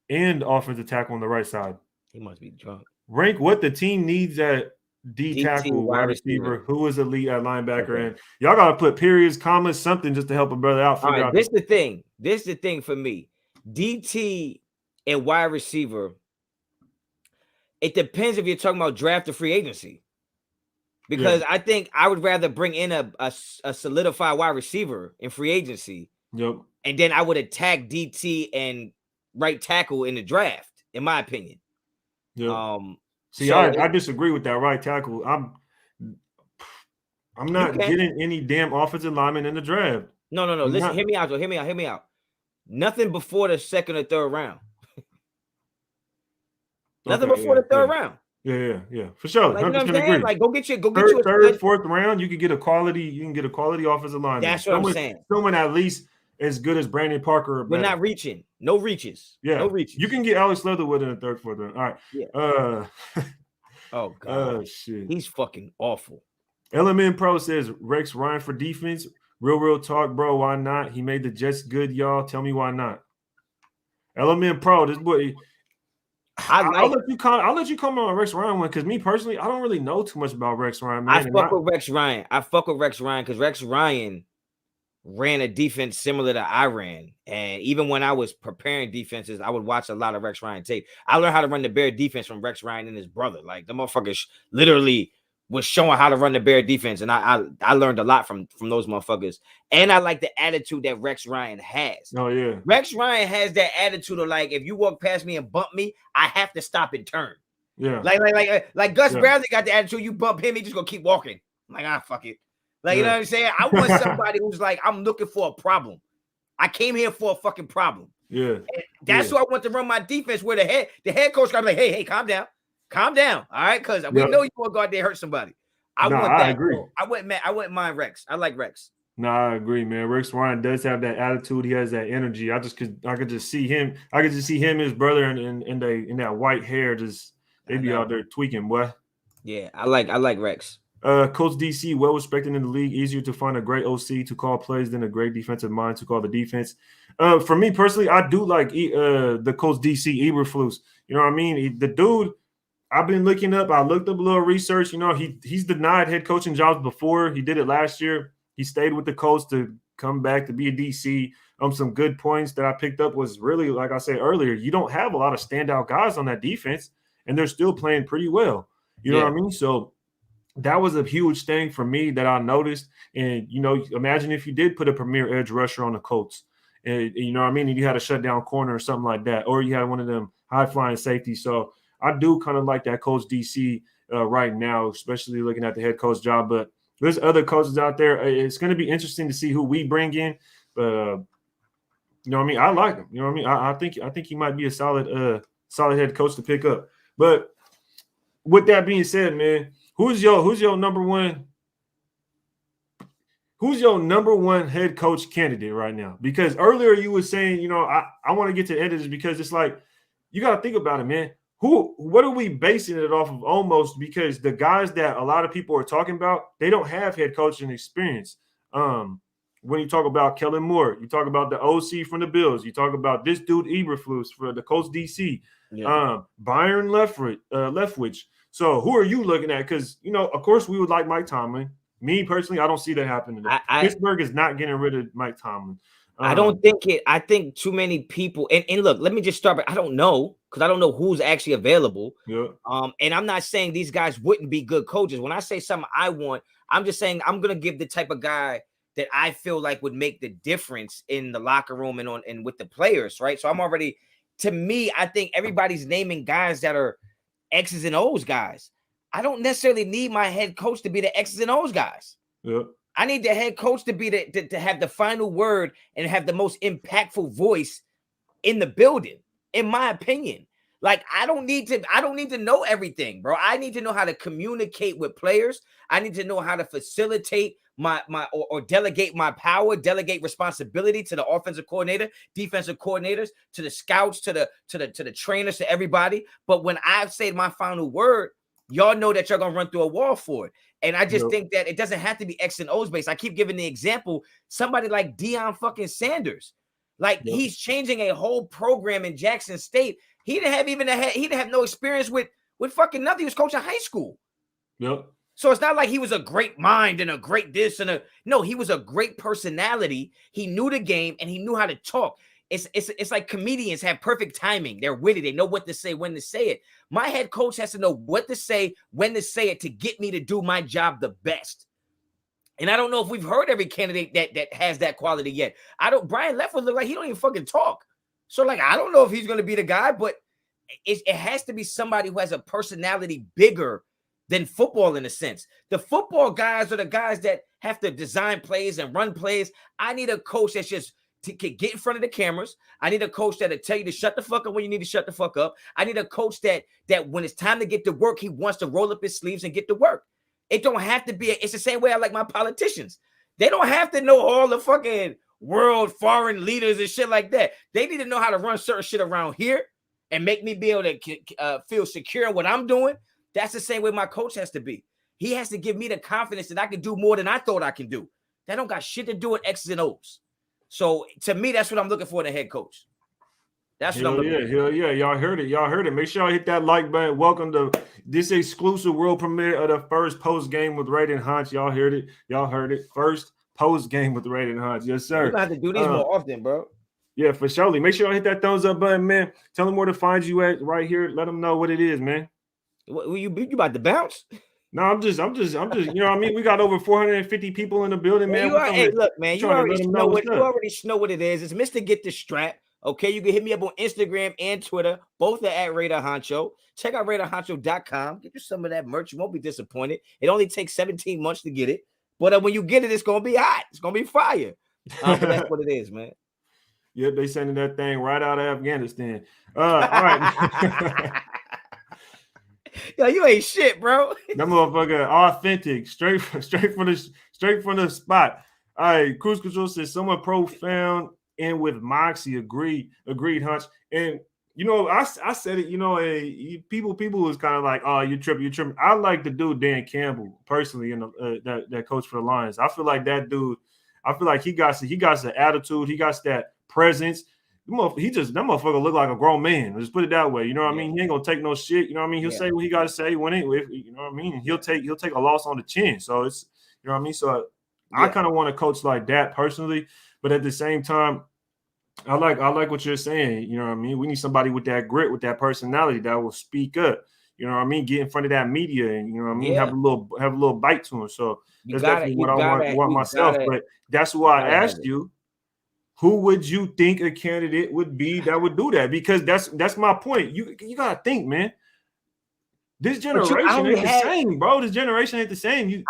and offensive tackle on the right side.
He must be drunk.
Rank what the team needs at D tackle, wide receiver, who is elite at linebacker, and y'all gotta put periods, commas, something just to help a brother out.
All right, this is the thing. This is the thing for me. DT and wide receiver. It depends if you're talking about draft or free agency. Because I think I would rather bring in a solidified wide receiver in free agency
Yep.
And then I would attack DT and right tackle in the draft, in my opinion.
Yep. See,
so
I disagree with that right tackle. I'm not getting any damn offensive lineman in the draft.
No. Listen, hear me out, Joe. Hear me out. Nothing before the second or third round. Nothing before the third round.
Yeah, for sure.
Like, you know what I'm saying?
Agree.
Like, go get you a
third, fourth round. You can get a quality offensive lineman.
That's what I'm saying.
Someone at least as good as Brandon Parker. Or
We're not reaching. No reaches.
Yeah,
no reaches.
You can get Alex Leatherwood in the third, fourth round. All right.
Yeah. Oh God.
Shit.
He's fucking awful.
LMN Pro says Rex Ryan for defense. Real talk, bro. Why not? He made the Jets good, y'all. Tell me why not. LMN Pro, this boy. I'll let you comment on Rex Ryan one, because me personally, I don't really know too much about Rex Ryan. Man.
I fuck with Rex Ryan because Rex Ryan ran a defense similar to I ran. And even when I was preparing defenses, I would watch a lot of Rex Ryan tape. I learned how to run the Bear defense from Rex Ryan and his brother. Like, the motherfuckers literally was showing how to run the Bear defense. And I learned a lot from those motherfuckers. And I like the attitude that Rex Ryan has.
Oh, yeah.
Rex Ryan has that attitude of, like, if you walk past me and bump me, I have to stop and turn.
Yeah.
Like Gus Bradley got the attitude, you bump him, he just gonna keep walking. I'm like, fuck it. Like, you know what I'm saying? I want somebody who's like, I'm looking for a problem. I came here for a fucking problem.
Yeah.
And that's who I want to run my defense, where the head coach gotta be like, hey, calm down. Calm down. All right. Because we know you want to go out there and hurt somebody. I want that.
I agree.
I wouldn't mind Rex. I like Rex.
No, I agree, man. Rex Ryan does have that attitude. He has that energy. I could just see him. I could just see him and his brother in that white hair. They be out there tweaking, boy.
Yeah, I like Rex.
Coach DC, well respected in the league. Easier to find a great OC to call plays than a great defensive mind to call the defense. For me personally, I do like the Coach DC Eberflus. You know what I mean? The dude, I've been looking up. I looked up a little research. You know, he's denied head coaching jobs before. He did it last year. He stayed with the Colts to come back to be a DC. Some good points that I picked up was really, like I said earlier, you don't have a lot of standout guys on that defense, and they're still playing pretty well. You know what I mean? So that was a huge thing for me that I noticed. And, you know, imagine if you did put a premier edge rusher on the Colts, and you know what I mean? And you had a shutdown corner or something like that, or you had one of them high-flying safeties. So I do kind of like that Coach DC right now, especially looking at the head coach job. But there's other coaches out there. It's going to be interesting to see who we bring in. But you know what I mean? I like him. You know what I mean? I think he might be a solid head coach to pick up. But with that being said, man, who's your number one? Who's your number one head coach candidate right now? Because earlier you were saying, you know, I want to get to editors because it's like you got to think about it, man. What are we basing it off of almost? Because the guys that a lot of people are talking about, they don't have head coaching experience. When you talk about Kellen Moore, you talk about the OC from the Bills, you talk about this dude Eberflus for the Colts DC, Byron Leftwich. So who are you looking at? Because, you know, of course we would like Mike Tomlin. Me personally, I don't see that happening. Pittsburgh is not getting rid of Mike Tomlin.
I don't think it. I think too many people. And look, let me just start. But I don't know, because I don't know who's actually available.
Yeah.
And I'm not saying these guys wouldn't be good coaches. When I say something I want, I'm just saying I'm gonna give the type of guy that I feel like would make the difference in the locker room and with the players, right? So I'm already, to me, I think everybody's naming guys that are X's and O's guys. I don't necessarily need my head coach to be the X's and O's guys.
Yeah.
I need the head coach to be to have the final word and have the most impactful voice in the building, in my opinion. Like, I don't need to know everything, bro. I need to know how to communicate with players. I need to know how to facilitate or delegate my power, delegate responsibility to the offensive coordinator, defensive coordinators, to the scouts, to the trainers, to everybody. But when I say my final word, y'all know that you're gonna run through a wall for it. And I just think that it doesn't have to be X and O's based. I keep giving the example, somebody like Deion fucking Sanders. Like, he's changing a whole program in Jackson State. He didn't have no experience with fucking nothing. He was coaching high school.
Yep.
So it's not like he was a great mind and a great this and no, he was a great personality. He knew the game and he knew how to talk. It's like comedians have perfect timing. They're witty. They know what to say, when to say it. My head coach has to know what to say, when to say it, to get me to do my job the best. And I don't know if we've heard every candidate that has that quality yet. Brian Leftwich look like he don't even fucking talk. So like, I don't know if he's going to be the guy, but it has to be somebody who has a personality bigger than football in a sense. The football guys are the guys that have to design plays and run plays. I need a coach that's just to get in front of the cameras. I need a coach that'll tell you to shut the fuck up when you need to shut the fuck up. I need a coach that when it's time to get to work, he wants to roll up his sleeves and get to work. It don't have to be. It's the same way I like my politicians. They don't have to know all the fucking world foreign leaders and shit like that. They need to know how to run certain shit around here and make me be able to feel secure in what I'm doing. That's the same way my coach has to be. He has to give me the confidence that I can do more than I thought I can do. That don't got shit to do with X's and O's. So to me, that's what I'm looking for in a head coach. That's what I'm looking for.
Hell yeah. Y'all heard it. Y'all heard it. Make sure y'all hit that like button. Welcome to this exclusive world premiere of the first post game with Raid and Honcho. Y'all heard it. Y'all heard it. First post game with Raid and Honcho. Yes, sir.
We're gonna have to do these more often, bro.
Yeah, for surely. Make sure y'all hit that thumbs up button, man. Tell them where to find you at right here. Let them know what it is, man.
What, you about to bounce?
No, I'm just, you know what I mean? We got over 450 people in the building, man.
Hey, look, man, you already know what it is. It's Mr. Get the Strap. Okay, you can hit me up on Instagram and Twitter. Both are at Raid and Honcho. Check out raidandhoncho.com. Get you some of that merch. You won't be disappointed. It only takes 17 months to get it. But when you get it, it's going to be hot. It's going to be fire. But that's what it is, man.
Yep, they sending that thing right out of Afghanistan. All right.
Yo, you ain't shit, bro.
That motherfucker authentic, straight from the spot. All right, Cruise Control says someone profound and with Moxie agreed, Hunch. And you know, I said it. You know, people was kind of like, oh, you're tripping. I like the dude Dan Campbell personally, that coach for the Lions. I feel like that dude. I feel like he got the attitude. He got that presence. That motherfucker look like a grown man. Let's put it that way. You know what I mean? He ain't gonna take no shit. You know what I mean? He'll say what he got to say when you know what I mean? He'll take a loss on the chin. So it's, you know what I mean? So I kind of want a coach like that personally, but at the same time, I like what you're saying. You know what I mean? We need somebody with that grit, with that personality that will speak up. You know what I mean? Get in front of that media and, you know what I mean? Have a little bite to him. So that's definitely what I want myself. But that's why I asked you, who would you think a candidate would be that would do that? Because that's my point. You gotta think, man. This generation ain't the same, bro. This generation ain't the same.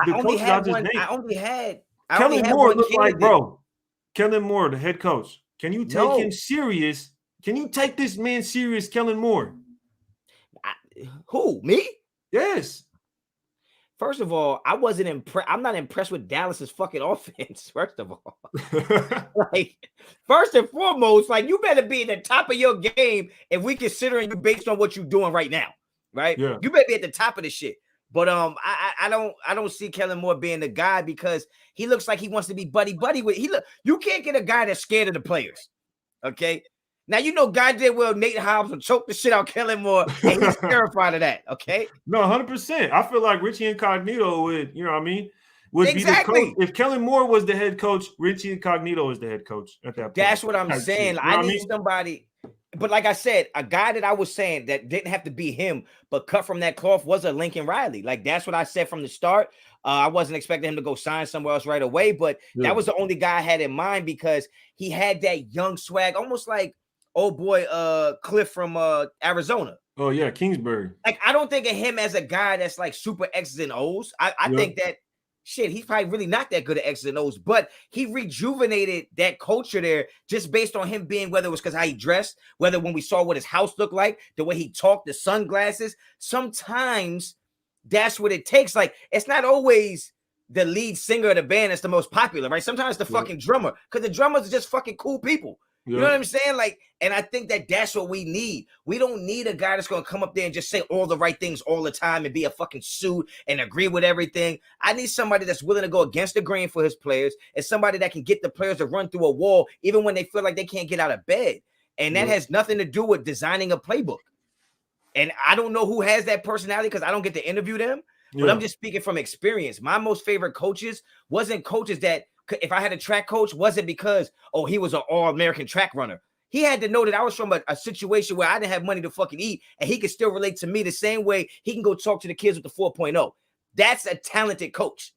Kellen Moore looked like, bro. Kellen Moore, the head coach. Can you take him serious? Can you take this man serious, Kellen Moore?
Who? Me?
Yes.
First of all, I wasn't impressed. I'm not impressed with Dallas's fucking offense. First of all, like, first and foremost, like, you better be at the top of your game if we considering you based on what you're doing right now, right?
Yeah.
You better be at the top of the shit. But I don't see Kellen Moore being the guy because he looks like he wants to be buddy with. You can't get a guy that's scared of the players. Okay. Now, you know, goddamn well Nate Hobbs will choke the shit out Kellen Moore, and he's terrified of that, okay?
No, 100%. I feel like Richie Incognito would, you know what I mean, would be the coach. If Kellen Moore was the head coach, Richie Incognito is the head coach at that point.
That's what I'm saying. You know I need somebody. But like I said, a guy that I was saying that didn't have to be him, but cut from that cloth was a Lincoln Riley. Like, that's what I said from the start. I wasn't expecting him to go sign somewhere else right away, but that was the only guy I had in mind because he had that young swag, almost like old boy Cliff from Arizona.
Oh yeah, Kingsbury.
Like, I don't think of him as a guy that's like super X's and O's. I think that shit, he's probably really not that good at X's and O's, but he rejuvenated that culture there just based on him being, whether it was because how he dressed, whether when we saw what his house looked like, the way he talked, the sunglasses. Sometimes that's what it takes. Like, it's not always the lead singer of the band that's the most popular, right? Sometimes the fucking drummer, because the drummers are just fucking cool people. You know what I'm saying? Like, and I think that's what we need. We don't need a guy that's going to come up there and just say all the right things all the time and be a fucking suit and agree with everything. I need somebody that's willing to go against the grain for his players and somebody that can get the players to run through a wall even when they feel like they can't get out of bed. And that has nothing to do with designing a playbook. And I don't know who has that personality because I don't get to interview them, but I'm just speaking from experience. My most favorite coaches wasn't coaches that, if I had a track coach, wasn't because, he was an all-American track runner. He had to know that I was from a situation where I didn't have money to fucking eat, and he could still relate to me the same way he can go talk to the kids with the 4.0. That's a talented coach.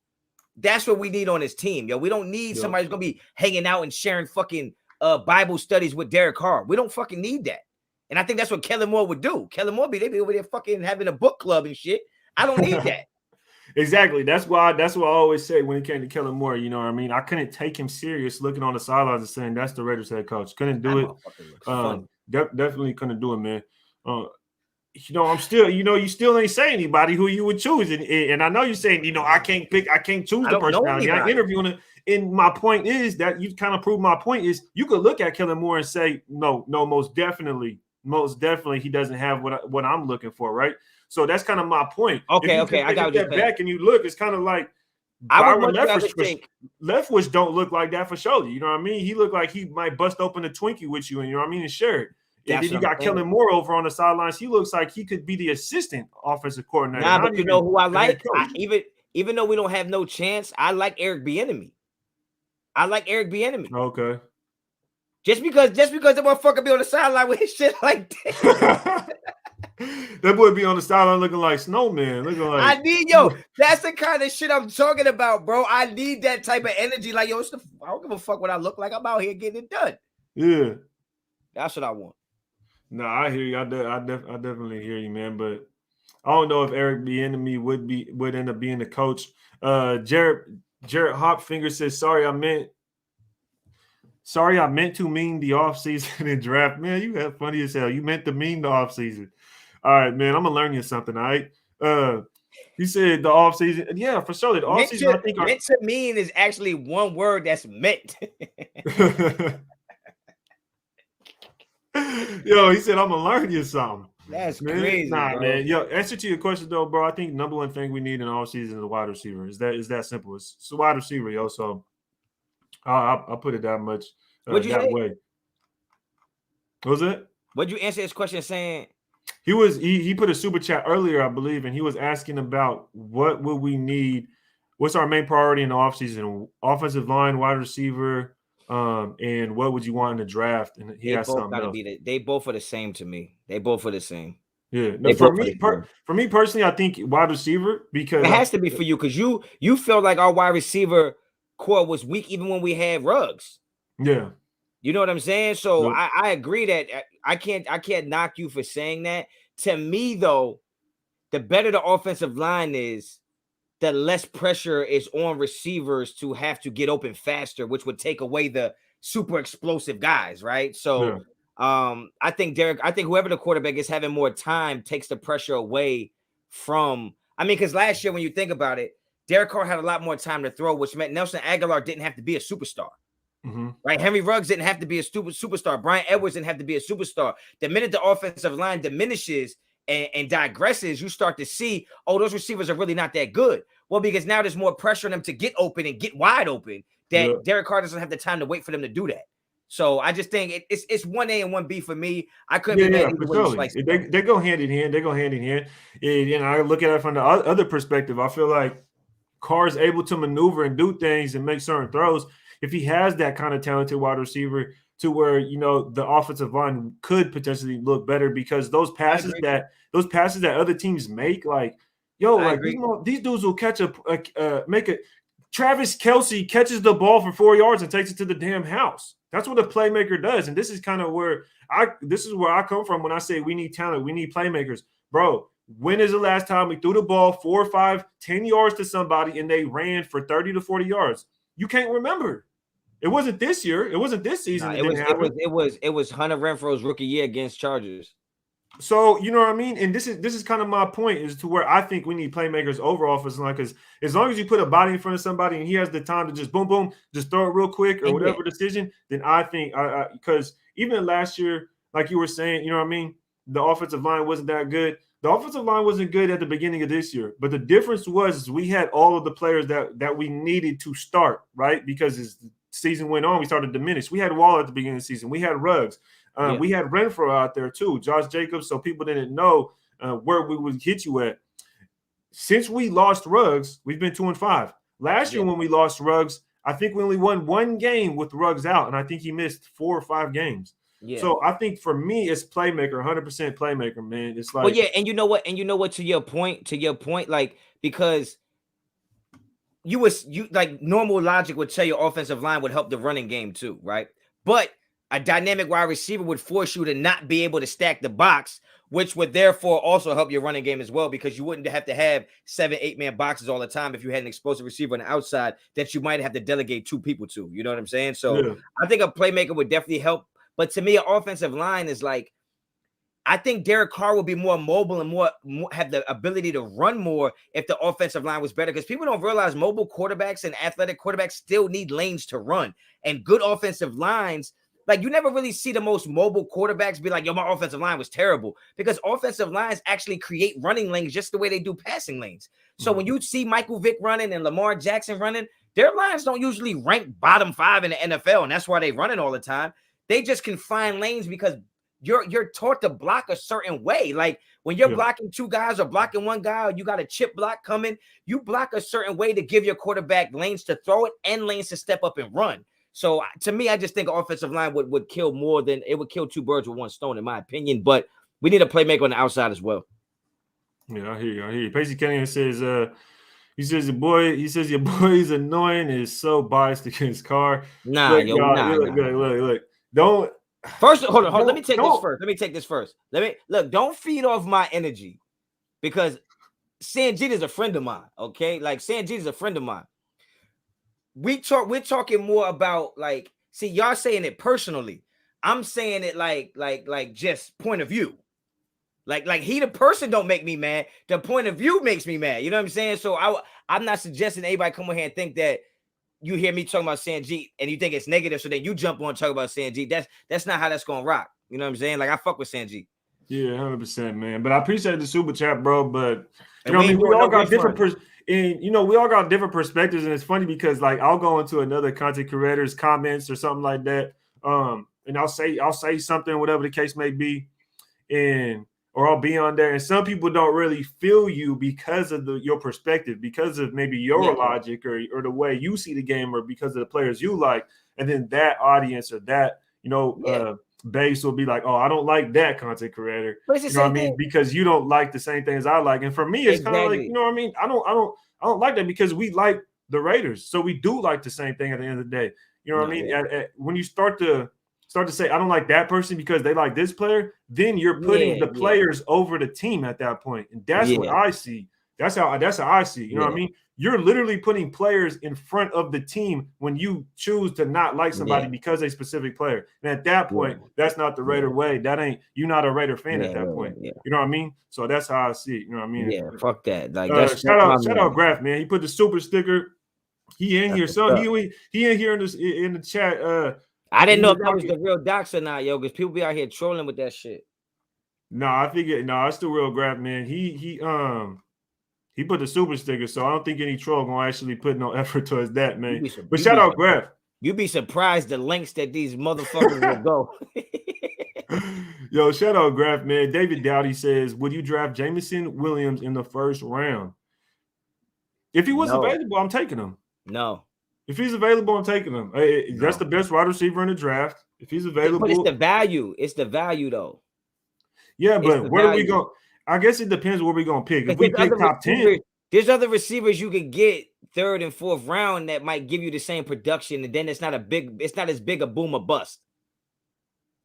That's what we need on this team, yo. We don't need somebody who's gonna be hanging out and sharing fucking Bible studies with Derek Carr. We don't fucking need that. And I think that's what Kellen Moore would do. Kellen Moore they be over there fucking having a book club and shit. I don't need that.
Exactly. That's what I always say when it came to Kellen Moore. You know what I mean? I couldn't take him serious looking on the sidelines and saying that's the Raiders head coach. Couldn't do it. Definitely couldn't do it, man. I'm still, you still ain't saying anybody who you would choose. And I know you're saying, I can't choose the personality. I'm interviewing it. And my point is that you kind of proved my point is you could look at Kellen Moore and say, no, most definitely he doesn't have what I'm looking for, right? So that's kind of my point.
Okay, I got
you back and you look, it's kind of like Leftwich don't look like that for sure. You know what I mean? He looked like he might bust open a Twinkie with you, and you know what I mean, and share it. And then you got Kellen Moore over on the sidelines. He looks like he could be the assistant offensive coordinator.
Nah, but you know who I like? Even though we don't have no chance, I like Eric Bieniemy.
Okay.
Just because the motherfucker be on the sideline with his shit like that.
That boy be on the sideline looking like snowman.
That's the kind of shit I'm talking about, bro. I need that type of energy. Like, I don't give a fuck what I look like. I'm out here getting it done.
Yeah.
That's what I want.
No, I hear you. I definitely hear you, man. But I don't know if Eric Bieniemy would end up being the coach. Jared Hopfinger says, sorry, I meant to mean the offseason and draft. Man, you have funny as hell. You meant to mean the offseason. All right, man. I'm gonna learn you something. All right. He said the offseason. Yeah, for sure. The offseason, I think
meant to mean is actually one word that's meant.
Yo, he said I'm gonna learn you something.
That's crazy.
Nah,
bro.
Man. Yo, answer to your question though, bro. I think number one thing we need in all season is a wide receiver. Is that simple? It's a wide receiver, yo. So I'll put it that much.
What'd you say?
Way. What was it?
What'd you answer his question saying?
He put a super chat earlier, I believe, and he was asking about what will we need. What's our main priority in the offseason? Offensive line, wide receiver. And what would you want in the draft? And he has something else.
They both are the same to me. They both are the same.
Yeah. No, for me personally, I think wide receiver because
it has to be for you because you felt like our wide receiver core was weak even when we had Ruggs.
Yeah.
You know what I'm saying? So I agree that I can't knock you for saying that. To me, though, the better the offensive line is, the less pressure is on receivers to have to get open faster, which would take away the super explosive guys, right? So I think whoever the quarterback is having more time takes the pressure away from, because last year when you think about it, Derek Carr had a lot more time to throw, which meant Nelson Aguilar didn't have to be a superstar.
Mm-hmm.
Right? Henry Ruggs didn't have to be a superstar. Brian Edwards didn't have to be a superstar. The minute the offensive line diminishes and digresses, you start to see, those receivers are really not that good. Well, because now there's more pressure on them to get open and get wide open that Derek Carr doesn't have the time to wait for them to do that. So I just think it's 1A and 1B for me. I couldn't be mad either way.
They go hand in hand. And I look at it from the other perspective. I feel like Carr's able to maneuver and do things and make certain throws. If he has that kind of talented wide receiver to where, the offensive line could potentially look better because those passes that other teams make, like, these dudes will catch Travis Kelce catches the ball for 4 yards and takes it to the damn house. That's what a playmaker does. And this is kind of where I come from when I say we need talent. We need playmakers. Bro, when is the last time we threw the ball 4, 5, 10 yards to somebody and they ran for 30 to 40 yards? You can't remember. It wasn't this year. It wasn't this season.
It was Hunter Renfro's rookie year against Chargers.
So, you know what I mean? And this is kind of my point is to where I think we need playmakers over offensive line because as long as you put a body in front of somebody and he has the time to just boom, boom, just throw it real quick or whatever decision, then I think because even last year, like you were saying, you know what I mean? The offensive line wasn't that good. The offensive line wasn't good at the beginning of this year, but the difference was we had all of the players that we needed to start, right? Because as the season went on, we started to diminish. We had Waller at the beginning of the season. We had Ruggs. We had Renfro out there too, Josh Jacobs, so people didn't know where we would hit you at. Since we lost Ruggs, we've been 2-5. Last year when we lost Ruggs, I think we only won one game with Ruggs out, and I think he missed 4 or 5 games. Yeah. So I think for me, it's playmaker, 100% playmaker, man. It's like,
and you know what? To your point, like because you like normal logic would tell your offensive line would help the running game too, right? But a dynamic wide receiver would force you to not be able to stack the box, which would therefore also help your running game as well, because you wouldn't have to have 7-8 man boxes all the time if you had an explosive receiver on the outside that you might have to delegate 2 people to. You know what I'm saying? So I think a playmaker would definitely help. But to me, an offensive line is like, I think Derek Carr will be more mobile and more have the ability to run more if the offensive line was better, because people don't realize mobile quarterbacks and athletic quarterbacks still need lanes to run, and good offensive lines. Like, you never really see the most mobile quarterbacks be like, yo, my offensive line was terrible, because offensive lines actually create running lanes just the way they do passing lanes. So when you see Michael Vick running and Lamar Jackson running, their lines don't usually rank bottom 5 in the NFL, and that's why they run it all the time. They just can find lanes because you're taught to block a certain way. Like when you're blocking 2 guys or blocking 1 guy, or you got a chip block coming, you block a certain way to give your quarterback lanes to throw it and lanes to step up and run. So to me, I just think offensive line would kill more than it would kill 2 birds with 1 stone, in my opinion. But we need a playmaker on the outside as well.
Yeah, I hear you. Pacey Kenyon says, he says your boy is annoying and is so biased against Carr. Look. Don't.
First, hold on. Let me take this first. Don't feed off my energy, because Sanjit is a friend of mine. Okay, like Sanjit is a friend of mine. We're talking more about, like, see, y'all saying it personally. I'm saying it like just point of view. Like he, the person, don't make me mad. The point of view makes me mad. You know what I'm saying? So I'm not suggesting anybody come over here and think that you hear me talking about Sanjit and you think it's negative, so then you jump on and talk about Sanjit. That's not how that's gonna rock. You know what I'm saying? Like, I fuck with Sanjit.
Yeah, 100%, man. But I appreciate the super chat, bro. But you know what I mean? We all got different we all got different perspectives, and it's funny because, like, I'll go into another content creator's comments or something like that. And I'll say something, whatever the case may be, or I'll be on there, and some people don't really feel you because of your perspective, because of maybe your logic or the way you see the game, or because of the players you like, and then that audience or that base will be like, oh, I don't like that content creator, you know what I mean, because you don't like the same things I like. And for me, it's kind of like, you know what I mean, I don't like that, because we like the Raiders, so we do like the same thing at the end of the day. You know what I mean? When you start to say, I don't like that person because they like this player, then you're putting the players over the team at that point. And that's what I see. That's how I see. You know what I mean? You're literally putting players in front of the team when you choose to not like somebody because they're a specific player. And at that point, that's not the Raider way. You're not a Raider fan at that point. You know what I mean? So that's how I see it. You know what I mean?
Yeah, fuck that. Like,
shout out Graf, man. He put the super sticker. He in here. So he in here in the chat.
I didn't know if that was the real docs or not, yo, because people be out here trolling with that shit.
No, I think it's the real Graf, man. He put the super sticker, so I don't think any troll gonna actually put no effort towards that, man. But shout out Graf.
You'd be surprised the lengths that these motherfuckers will go.
Yo, shout out Graf, man. David Dowdy says, would you draft Jameson Williams in the first round? If he was available, I'm taking him.
No.
If he's available, I'm taking him. That's the best wide receiver in the draft. If he's available.
But it's the value. It's the value, though.
Yeah, but where are we going? I guess it depends where we're going to pick. If we pick top 10.
There's other receivers you could get 3rd and 4th round that might give you the same production, and then it's not as big a boom or bust.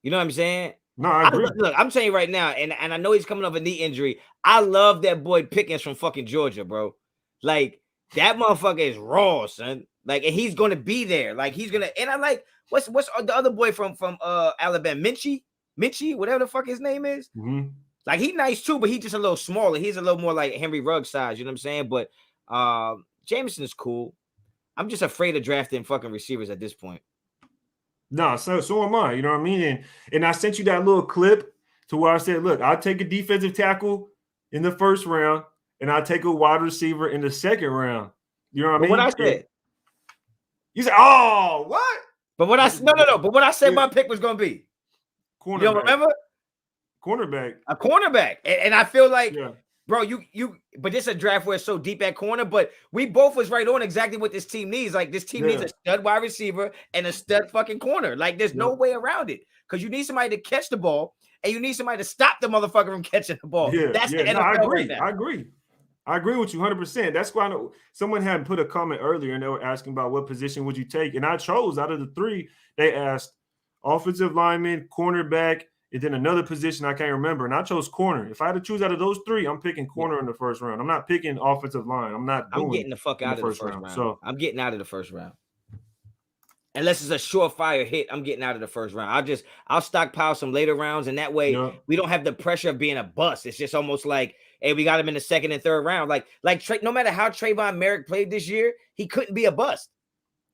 You know what I'm saying?
No, I agree.
Look, I'm telling you right now, and I know he's coming off a knee injury. I love that boy Pickens from fucking Georgia, bro. Like, that motherfucker is raw, son. Like, and he's gonna be there. Like, he's gonna, and I like what's the other boy from Alabama, Minchie, whatever the fuck his name is.
Mm-hmm.
Like, he nice too, but he's just a little smaller. He's a little more like Henry Ruggs size. You know what I'm saying? But Jameson is cool. I'm just afraid of drafting fucking receivers at this point.
No, so am I. You know what I mean? And I sent you that little clip to where I said, look, I'll take a defensive tackle in the first round, and I'll take a wide receiver in the second round. You know what I mean?
What I said.
You said, oh, what?
But what I But what I said my pick was gonna be. You don't remember?
Cornerback.
A cornerback. And I feel like, bro, but this is a draft where it's so deep at corner, but we both was right on exactly what this team needs. Like, this team needs a stud wide receiver and a stud fucking corner. Like, there's no way around it. Because you need somebody to catch the ball, and you need somebody to stop the motherfucker from catching the ball. That's the NFL right now.
I agree. I agree with you 100%. That's why I know someone had put a comment earlier and they were asking about what position would you take. And I chose out of the three, they asked offensive lineman, cornerback, and then another position I can't remember. And I chose corner. If I had to choose out of those three, I'm picking corner in the first round. I'm not picking offensive line. I'm
getting the fuck out of the first round.
So
I'm getting out of the first round. Unless it's a surefire hit, I'm getting out of the first round. I'll stockpile some later rounds, and that way we don't have the pressure of being a bust. It's just almost like, hey, we got him in the second and third round. Like no matter how Trayvon Merrick played this year, he couldn't be a bust.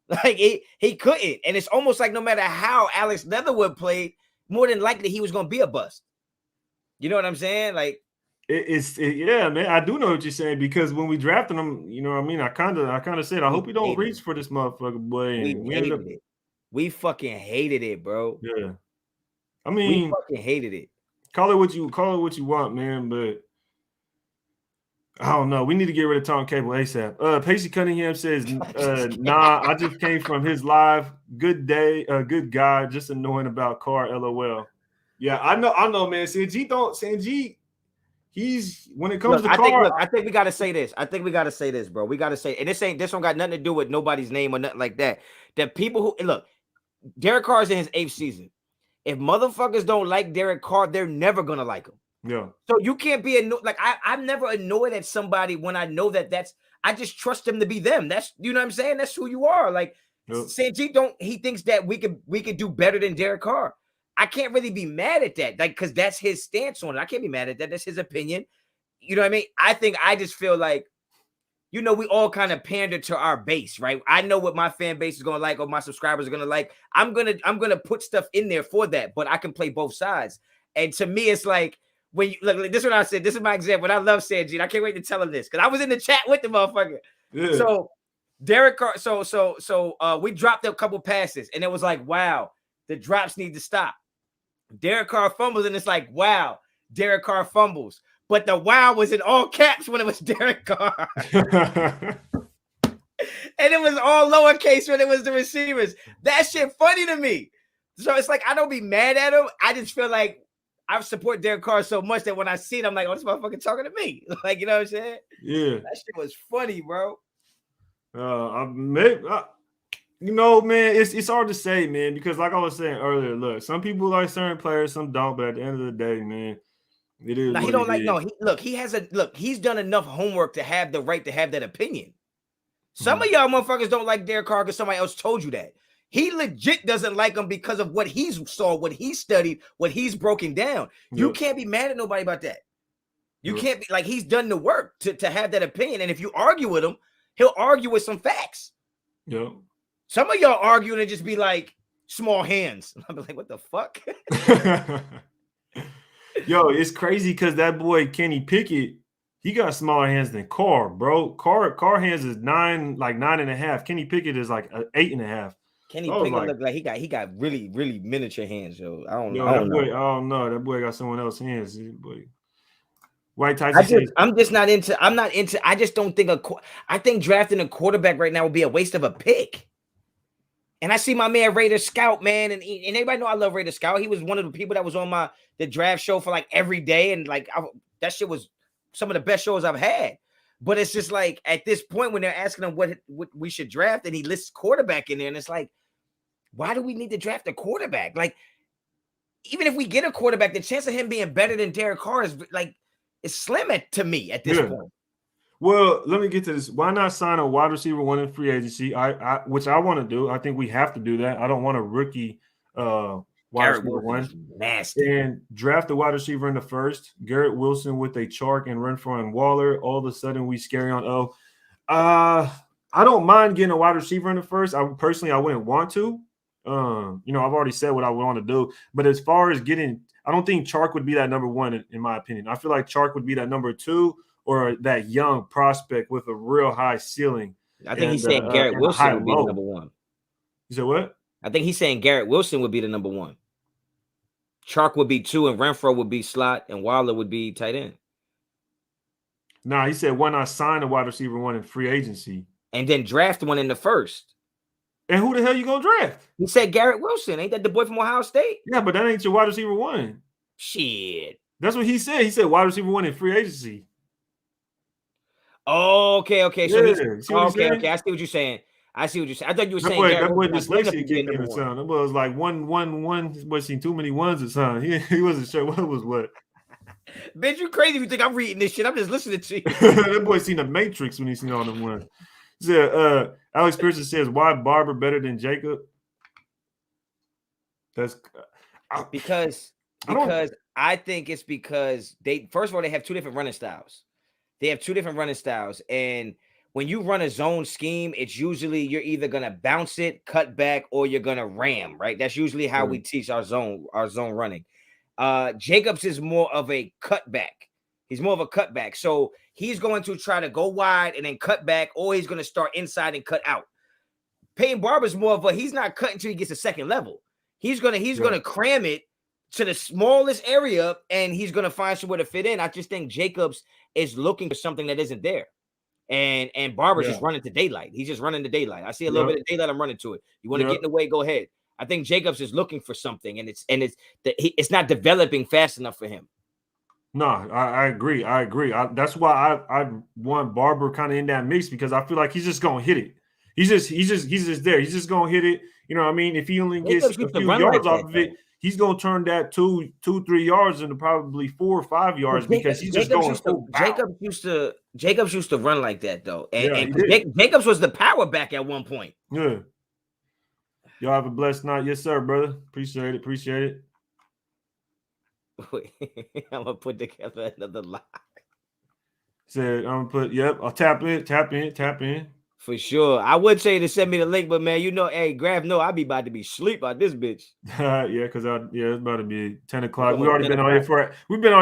Like he couldn't. And it's almost like no matter how Alex Leatherwood played, more than likely he was going to be a bust. You know what I'm saying? Like
yeah, man. I do know what you're saying because when we drafted him, you know what I mean? I kind of said, I hope he don't reach for this motherfucker, boy. And
we hated it. We fucking hated it, bro.
Yeah. I mean,
we fucking hated it.
Call it what you want, man, but I don't know. We need to get rid of Tom Cable ASAP. Pacey Cunningham says, nah, I just came from his live. Good day, good guy, just annoying about Carr, LOL. Yeah, I know, man. Sanjeet, he's when it comes to Carr.
I think we gotta say this. Bro. We gotta say, and this don't got nothing to do with nobody's name or nothing like that. The people who look, Derek Carr's in his 8th season. If motherfuckers don't like Derek Carr, they're never gonna like him.
Yeah.
So you can't be annoyed. Like I'm never annoyed at somebody when I know I just trust them to be them. That's, you know what I'm saying? That's who you are. Like Sanjeet he thinks that we could do better than Derek Carr. I can't really be mad at that. Like, because that's his stance on it. I can't be mad at that. That's his opinion. You know what I mean? I just feel like, you know, we all kind of pander to our base, right? I know what my fan base is gonna like or my subscribers are gonna like. I'm gonna put stuff in there for that, but I can play both sides. And to me, it's like, when you look, this is what I said. This is my example. And I love Sanjeet. I can't wait to tell him this because I was in the chat with the motherfucker. Yeah. So Derek Carr, so we dropped a couple passes, and it was like, wow, the drops need to stop. Derek Carr fumbles, and it's like, wow, Derek Carr fumbles. But the wow was in all caps when it was Derek Carr. And it was all lowercase when it was the receivers. That shit funny to me. So it's like, I don't be mad at him. I just feel like I support Derek Carr so much that when I see it, I'm like, oh, this motherfucker talking to me. Like, you know what I'm saying?
Yeah.
That shit was funny, bro.
You know, man, it's hard to say, man, because like I was saying earlier, look, some people like certain players, some don't, but at the end of the day, man, it is.
Now, he don't like, no, he's done enough homework to have the right to have that opinion. Some of y'all motherfuckers don't like Derek Carr because somebody else told you that. He legit doesn't like him because of what he saw, what he studied, what he's broken down. You can't be mad at nobody about that. You can't be like, he's done the work to have that opinion. And if you argue with him, he'll argue with some facts.
Yeah.
Some of y'all arguing and just be like, small hands. I'm like, what the fuck?
Yo, it's crazy because that boy Kenny Pickett, he got smaller hands than Carr, bro. Carr hands is 9.5. Kenny Pickett is like 8.5.
Kenny Pickett look like he got really, really miniature hands, yo. I don't know.
I don't know. That boy got someone else's hands. Boy. White Tyson.
I just don't think I think drafting a quarterback right now would be a waste of a pick. And I see my man Raider Scout, man, and everybody know I love Raider Scout. He was one of the people that was on the draft show for like every day, and like that shit was some of the best shows I've had. But it's just like at this point when they're asking him what we should draft, and he lists quarterback in there, and it's like, why do we need to draft a quarterback? Like, even if we get a quarterback, the chance of him being better than Derek Carr is like it's slim to me at this point.
Well, let me get to this. Why not sign a wide receiver one in free agency? Which I want to do. I think we have to do that. I don't want a rookie wide receiver one.
Nasty.
And draft a wide receiver in the first. Garrett Wilson with a Chark and Renfrow and Waller. All of a sudden we scary on I don't mind getting a wide receiver in the first. I wouldn't want to. I've already said what I want to do. But as far as I don't think Chark would be that number one in my opinion. I feel like Chark would be that number two, or that young prospect with a real high ceiling.
I think he's saying Garrett Wilson would be the number one.
You said what?
I think he's saying Garrett Wilson would be the number one. Chark would be two, and Renfrow would be slot, and Waller would be tight end.
Nah, he said why not sign a wide receiver one in free agency?
And then draft one in the first.
And who the hell you gonna draft?
He said Garrett Wilson. Ain't that the boy from Ohio State?
Yeah, but that ain't your wide receiver one.
Shit.
That's what he said. He said wide receiver one in free agency.
Oh, okay.
Yeah,
So he's
see what he's saying?
okay. I see what you're saying. I thought you were
That
saying
boy,
Derrick
that boy
Rose not good enough
dyslexia
to be a
kicked in
number
or
one.
something. That boy was like one. Was seen too many ones or something. He wasn't sure what was what.
Bitch, you crazy if you think I'm reading this shit. I'm just listening to you.
That boy seen the Matrix when he seen all them ones. He said, Alex Pearson says, why Barber better than Jacob? That's
because I think it's because they first of all they have two different running styles. And when you run a zone scheme, it's usually you're either gonna bounce it, cut back, or you're gonna ram, right? That's usually how we teach our zone running. Jacobs is more of a cutback. He's more of a cutback. So he's going to try to go wide and then cut back, or he's going to start inside and cut out. Peyton Barber's more of a he's not cutting until he gets a second level. He's gonna cram it to the smallest area and he's gonna find somewhere to fit in. I just think Jacobs is looking for something that isn't there. And Barber's just running to daylight. He's just running to daylight. I see a little bit of daylight, I'm running to it. You want to get in the way, go ahead. I think Jacobs is looking for something, and it's not developing fast enough for him.
No, I agree. That's why I want Barber kind of in that mix because I feel like he's just gonna hit it. He's just there. He's just gonna hit it. You know what I mean? If he only gets a few yards off of it, he's gonna turn that 2-3 yards into probably 4 or 5 yards because he's just going full power.
Jacobs used to run like that though, and Jacobs was the power back at one point.
Yeah. Y'all have a blessed night. Yes, sir, brother. Appreciate it.
Wait, I'm gonna put together another live.
Said I'm gonna put, I'll tap in.
For sure. I would say to send me the link, but man, hey, Graf, no, I be about to be asleep on this bitch.
Because it's about to be 10 o'clock. We've been on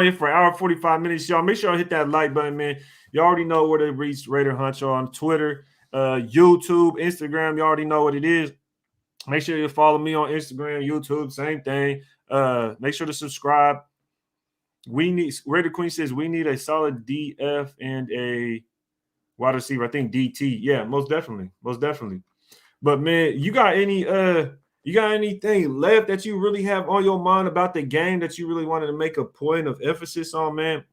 here for an hour 45 minutes, y'all. Make sure y'all hit that like button, man. You already know where to reach Raid and Honcho on Twitter, YouTube, Instagram. You already know what it is. Make sure you follow me on Instagram, YouTube, same thing. Make sure to subscribe. Raider Queen says we need a solid DF and a wide receiver. I think DT. Yeah, most definitely. But man, you got anything left that you really have on your mind about the game that you really wanted to make a point of emphasis on, man?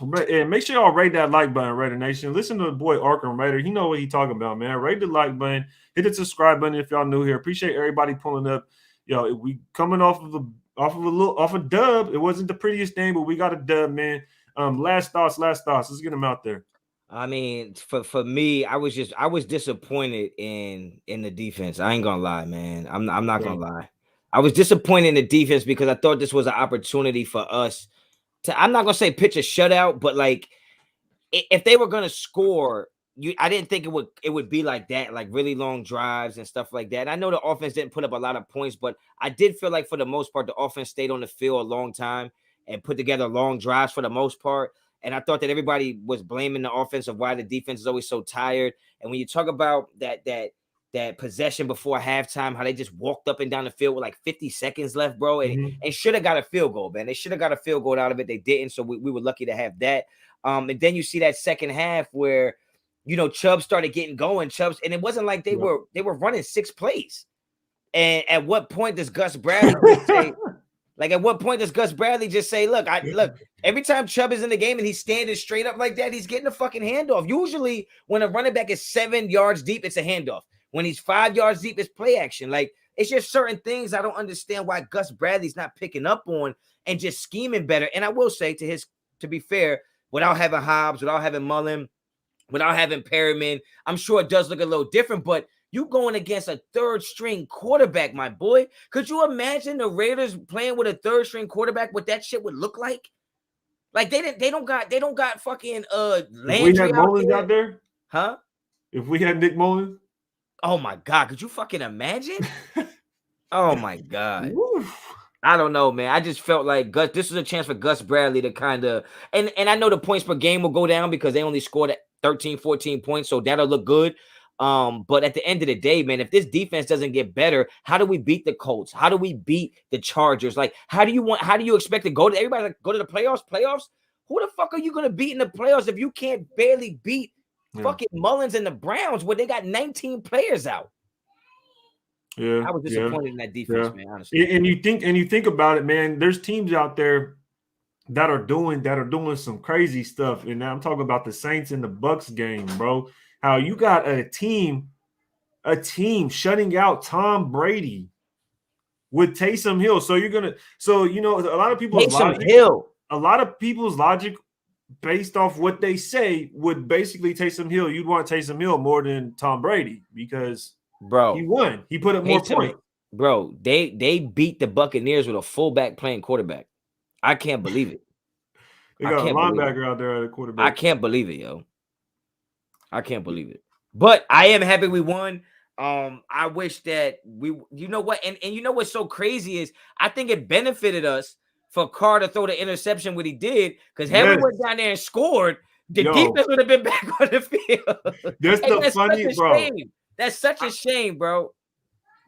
And make sure y'all rate that like button, Raider Nation. Listen to the boy Arkham Raider. He know what he talking about, man. Rate the like button. Hit the subscribe button if y'all new here. Appreciate everybody pulling up. Yo, we coming off a dub. It wasn't the prettiest thing, but we got a dub, man. Last thoughts. Let's get them out there.
I mean, for me, I was disappointed in the defense. I ain't gonna lie, man. I'm not gonna lie. I was disappointed in the defense because I thought this was an opportunity for us to, I'm not gonna say pitch a shutout, but like if they were gonna score, I didn't think it would be like that, like really long drives and stuff like that. And I know the offense didn't put up a lot of points, but I did feel like for the most part, the offense stayed on the field a long time and put together long drives for the most part. And I thought that everybody was blaming the offense of why the defense is always so tired. And when you talk about that possession before halftime, how they just walked up and down the field with like 50 seconds left, bro, and should have got a field goal, man. They should have got a field goal out of it. They didn't, so we were lucky to have that. And then you see that second half where, Chubb started getting going. And it wasn't like they were running 6 plays. And at what point does Gus Bradley say? Like, at what point does Gus Bradley just say, look, every time Chubb is in the game and he's standing straight up like that, he's getting a fucking handoff. Usually when a running back is 7 yards deep, it's a handoff. When he's 5 yards deep, it's play action. Like, it's just certain things I don't understand why Gus Bradley's not picking up on and just scheming better. And I will say, to be fair, without having Hobbs, without having Mullen, without having Perriman, I'm sure it does look a little different, but you going against a third-string quarterback, my boy. Could you imagine the Raiders playing with a third-string quarterback? What that shit would look like? Like they don't got fucking Landry.
If we had Mullins out there,
huh?
If we had Nick Mullins,
oh my god, could you fucking imagine? Oh my god. I don't know, man. I just felt like this was a chance for Gus Bradley to kind of and I know the points per game will go down because they only scored at 13, 14 points, so that'll look good. But at the end of the day, man, if this defense doesn't get better, how do we beat the Colts? How do we beat the Chargers? Like, how do you expect to go to everybody like go to the playoffs? Who the fuck are you gonna beat in the playoffs if you can't barely beat fucking Mullins and the Browns where they got 19 players out?
Yeah,
I was disappointed in that defense, man, honestly.
And you think about it, man, there's teams out there that are doing some crazy stuff. And now I'm talking about the Saints and the Bucks game, bro. How you got a team shutting out Tom Brady with Taysom Hill. So a lot of people's logic based off what they say would basically Taysom Hill. You'd want Taysom Hill more than Tom Brady because he won. He put up more points.
Bro, they beat the Buccaneers with a fullback playing quarterback. I can't believe it.
They got a linebacker out there at the quarterback.
I can't believe it, yo. I can't believe it. But I am happy we won. I wish that you know what, and you know what's so crazy is I think it benefited us for Carr to throw the interception when he did, because had we went down there and scored, the defense would have been back on the field. That's such a shame, bro.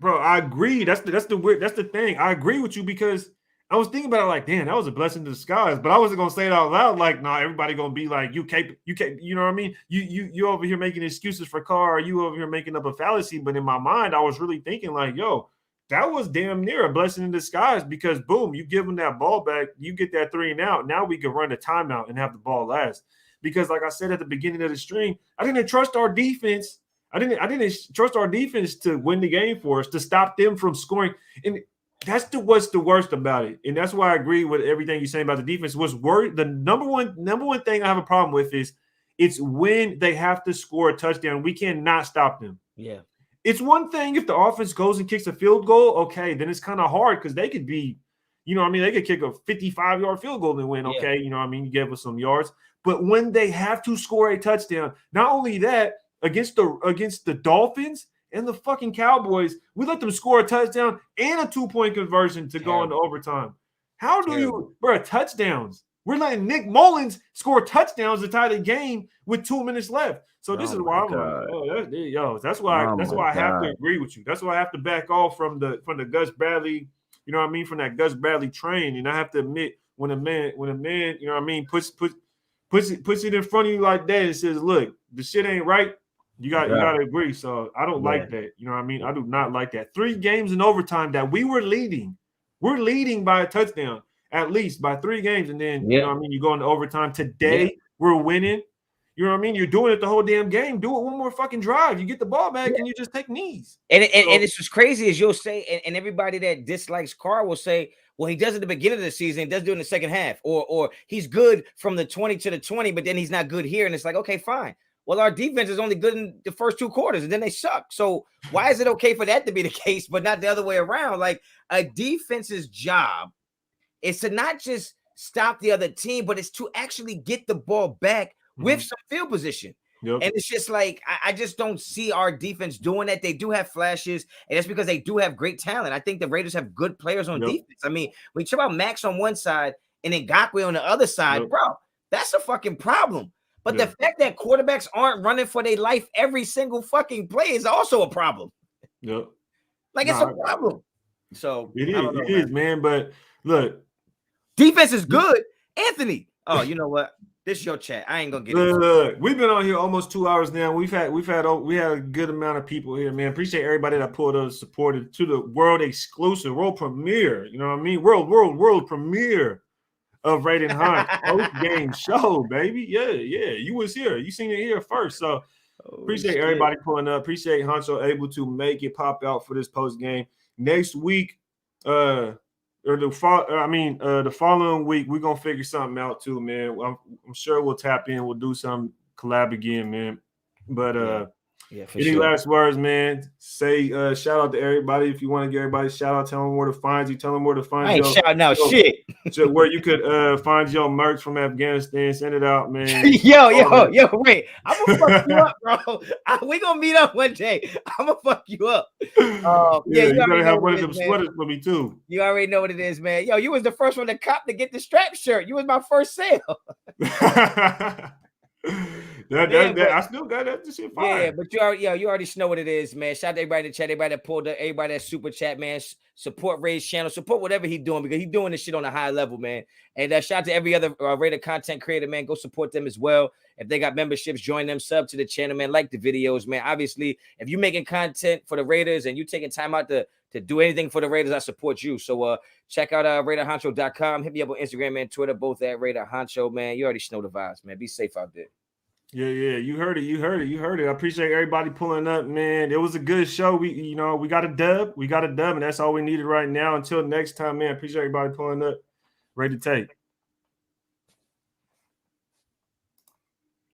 Bro, I agree. That's the thing. I agree with you because I was thinking about it like, damn, that was a blessing in disguise. But I wasn't gonna say it out loud. Like, nah, everybody gonna be like, you can't. You know what I mean? You over here making excuses for Carr. Or you over here making up a fallacy. But in my mind, I was really thinking like, yo, that was damn near a blessing in disguise because boom, you give them that ball back, you get that 3 and out. Now we can run a timeout and have the ball last. Because like I said at the beginning of the stream, I didn't trust our defense. I didn't trust our defense to win the game for us, to stop them from scoring. And that's what's the worst about it. And that's why I agree with everything you're saying about the defense. The number one thing I have a problem with is it's when they have to score a touchdown. We cannot stop them.
Yeah.
It's one thing if the offense goes and kicks a field goal, okay, then it's kind of hard because they could be, you know what I mean, they could kick a 55-yard field goal and win, okay, you know what I mean, you give us some yards. But when they have to score a touchdown, not only that, against the Dolphins and the fucking Cowboys, we let them score a touchdown and a 2-point conversion to go into overtime. How do you, bro, touchdowns? We're letting Nick Mullins score touchdowns to tie the game with 2 minutes left. So this is why I'm like, that's why I have to agree with you. That's why I have to back off from the Gus Bradley, you know what I mean, from that Gus Bradley train. And I have to admit when a man, you know what I mean, puts it in front of you like that and says, look, the shit ain't right. You got to agree. So I don't like that. You know what I mean? I do not like that. 3 games in overtime that we were leading. We're leading by a touchdown, at least by 3 games. And then, you know what I mean? You go into overtime. Today, we're winning. You know what I mean? You're doing it the whole damn game. Do it one more fucking drive. You get the ball back and you just take knees.
And it's just crazy as you'll say, and everybody that dislikes Carr will say, well, he does it at the beginning of the season, he does do it in the second half, or he's good from the 20 to the 20, but then he's not good here. And it's like, okay, fine. Well, our defense is only good in the first 2 quarters, and then they suck. So why is it okay for that to be the case, but not the other way around? Like, a defense's job is to not just stop the other team, but it's to actually get the ball back with some field position. And it's just like, I just don't see our defense doing that. They do have flashes, and that's because they do have great talent. I think the Raiders have good players on defense. I mean, when you talk about Max on one side and then Ngakoue on the other side, bro, that's a fucking problem. But the fact that quarterbacks aren't running for their life every single fucking play is also a problem. Like, it's a problem. So
it is, man. But look,
defense is good. Anthony. Oh, you know what? This is your chat. I ain't gonna get it.
Look, we've been on here almost 2 hours now. We had a good amount of people here, man. Appreciate everybody that pulled us, supported to the world exclusive, world premiere. You know what I mean? World premiere of Raid and Honcho post-game show, baby. Yeah. You was here. You seen it here first. So appreciate everybody pulling up. Appreciate Honcho able to make it pop out for this post-game. Next week, the following week, we're gonna figure something out too, man. I'm sure we'll tap in. We'll do some collab again, man. But any last words, man? Say shout out to everybody. If you want to give everybody a shout out, tell them where to find you. Tell them where to find you.
I ain't shouting out shit.
So where you could find your merch from Afghanistan. Send it out, man.
Yo, wait. I'm gonna fuck you up, bro. We gonna meet up one day. I'm gonna fuck you up.
You gotta have one of them sweaters for me too.
You already know what it is, man. Yo, you was the first one to cop to get the strap shirt. You was my first sale.
I still got that shit fire.
Yeah, but you already know what it is, man. Shout out to everybody in the chat, everybody that pulled up, everybody that super chat, man. Support Raid's channel, support whatever he's doing because he's doing this shit on a high level, man. And shout out to every other Raider content creator, man. Go support them as well. If they got memberships, join them, sub to the channel, man. Like the videos, man. Obviously, if you're making content for the Raiders and you taking time out to do anything for the Raiders, I support you. So check out RaiderHoncho.com. Hit me up on Instagram and Twitter, both at Raider Honcho, man. You already know the vibes, man. Be safe out there.
Yeah. You heard it. I appreciate everybody pulling up, man. It was a good show. We got a dub. And that's all we needed right now. Until next time, man. Appreciate everybody pulling up. Ready to take.